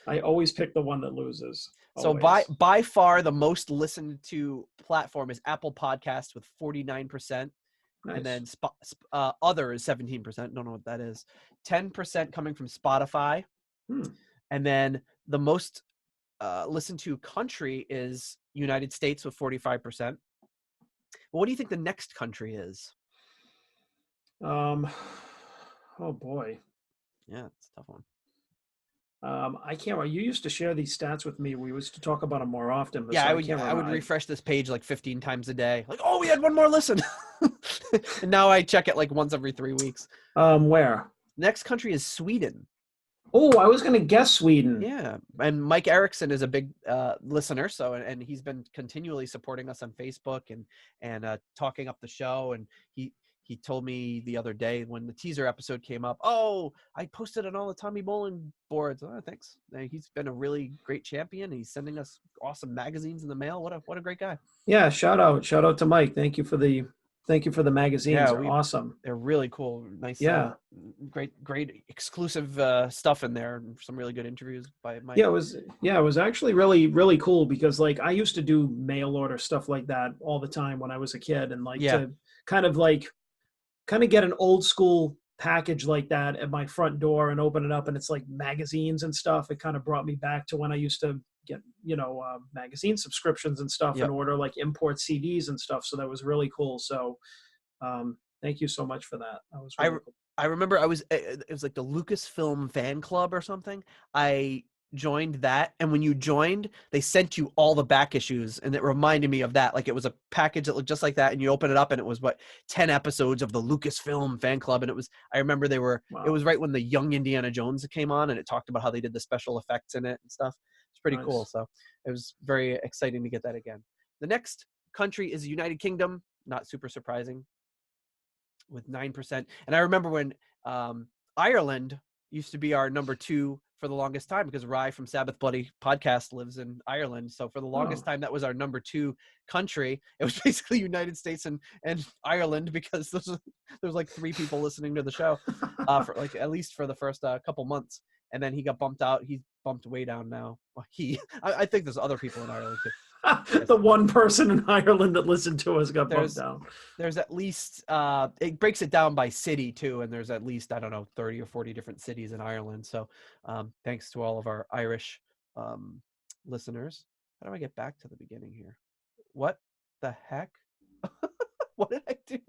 I always pick the one that loses. So by far the most listened to platform is Apple Podcasts with 49%. Nice. And then other is 17%. Don't know what that is. 10% coming from Spotify. And then the most listened to country is United States with 45%. Well, what do you think the next country is? Oh boy. Yeah, it's a tough one. I can't remember. You used to share these stats with me. We used to talk about them more often. Yeah, I would refresh this page like 15 times a day. Like, oh, we had one more listen. And now I check it like once every 3 weeks. Where? Next country is Sweden. Oh, I was going to guess Sweden. Yeah, and Mike Erickson is a big listener, and he's been continually supporting us on Facebook and talking up the show. And he told me the other day when the teaser episode came up, oh, I posted on all the Tommy Bolin boards. Oh, thanks. He's been a really great champion. He's sending us awesome magazines in the mail. What a great guy. Yeah, shout out to Mike. Thank you for the magazines. Yeah, they're awesome. They're really cool. Nice. Yeah. Great exclusive stuff in there, and some really good interviews by Mike. Yeah, it was actually really, really cool because like I used to do mail order stuff like that all the time when I was a kid, and to kind of get an old school package like that at my front door and open it up and it's like magazines and stuff, it kind of brought me back to when I used to get, magazine subscriptions and stuff and Yep. order like import CDs and stuff. So that was really cool. So thank you so much for that. That was really cool. I remember it was like the Lucasfilm fan club or something. I joined that, and when you joined, they sent you all the back issues, and it reminded me of that. Like, it was a package that looked just like that, and you open it up and it was 10 episodes of the Lucasfilm fan club. And I remember it was right when the Young Indiana Jones came on, and it talked about how they did the special effects in it and stuff. It's pretty cool. So it was very exciting to get that again. The next country is the United Kingdom. Not super surprising, with 9%. And I remember when Ireland used to be our number 2 for the longest time, because Rye from Sabbath Bloody podcast lives in Ireland. So for the longest time, that was our number 2 country. It was basically United States and Ireland, because there's like 3 people listening to the show for like at least for the first couple months. And then he got bumped out. He's bumped way down now. Well, I think there's other people in Ireland too. The one person in Ireland that listened to us got bumped down. There's at least it breaks it down by city too, and there's at least 30 or 40 different cities in Ireland. So thanks to all of our Irish listeners. How do I get back to the beginning here? What the heck? What did I do?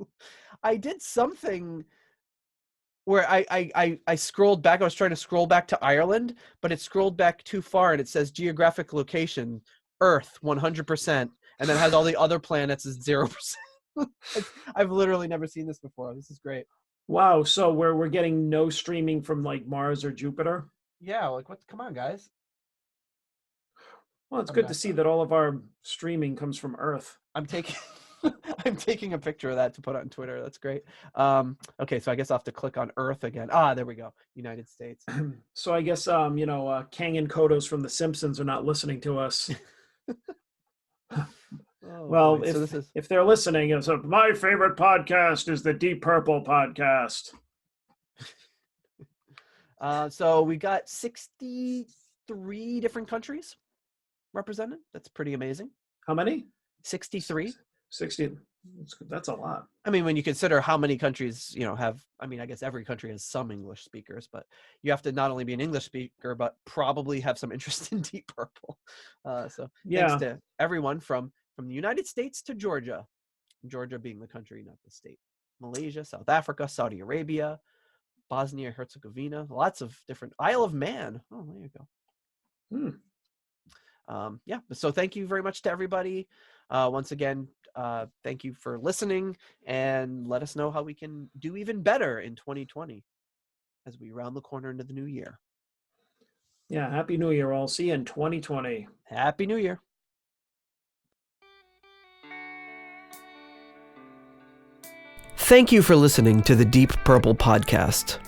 I did something where I scrolled back. I was trying to scroll back to Ireland, but it scrolled back too far, and it says geographic location Earth 100%, and then has all the other planets as 0%. I've literally never seen this before. This is great. Wow. So we're getting no streaming from like Mars or Jupiter? Yeah, like what? Come on, guys. Well, it's good to see that all of our streaming comes from Earth. I'm taking a picture of that to put on Twitter. That's great. Okay, so I guess I'll have to click on Earth again. There we go. United States. So I guess Kang and Kodos from The Simpsons are not listening to us. Well, if they're listening, it's my favorite podcast is the Deep Purple podcast. So we got 63 different countries represented. That's pretty amazing. How many? 63. 60. That's a lot. I mean, when you consider how many countries, have, I guess every country has some English speakers, but you have to not only be an English speaker, but probably have some interest in Deep Purple. So thanks to everyone from the United States to Georgia being the country, not the state, Malaysia, South Africa, Saudi Arabia, Bosnia, Herzegovina, lots of different, Isle of Man. Oh, there you go. So thank you very much to everybody. Once again, thank you for listening, and let us know how we can do even better in 2020 as we round the corner into the new year. Yeah, Happy New Year all. See you in 2020. Happy New Year. Thank you for listening to the Deep Purple podcast.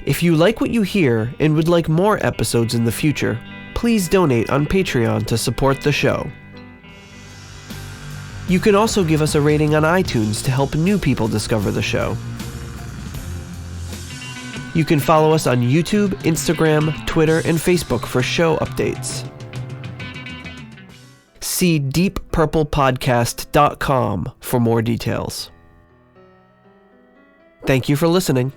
If you like what you hear and would like more episodes in the future, please donate on Patreon to support the show. You can also give us a rating on iTunes to help new people discover the show. You can follow us on YouTube, Instagram, Twitter, and Facebook for show updates. See deeppurplepodcast.com for more details. Thank you for listening.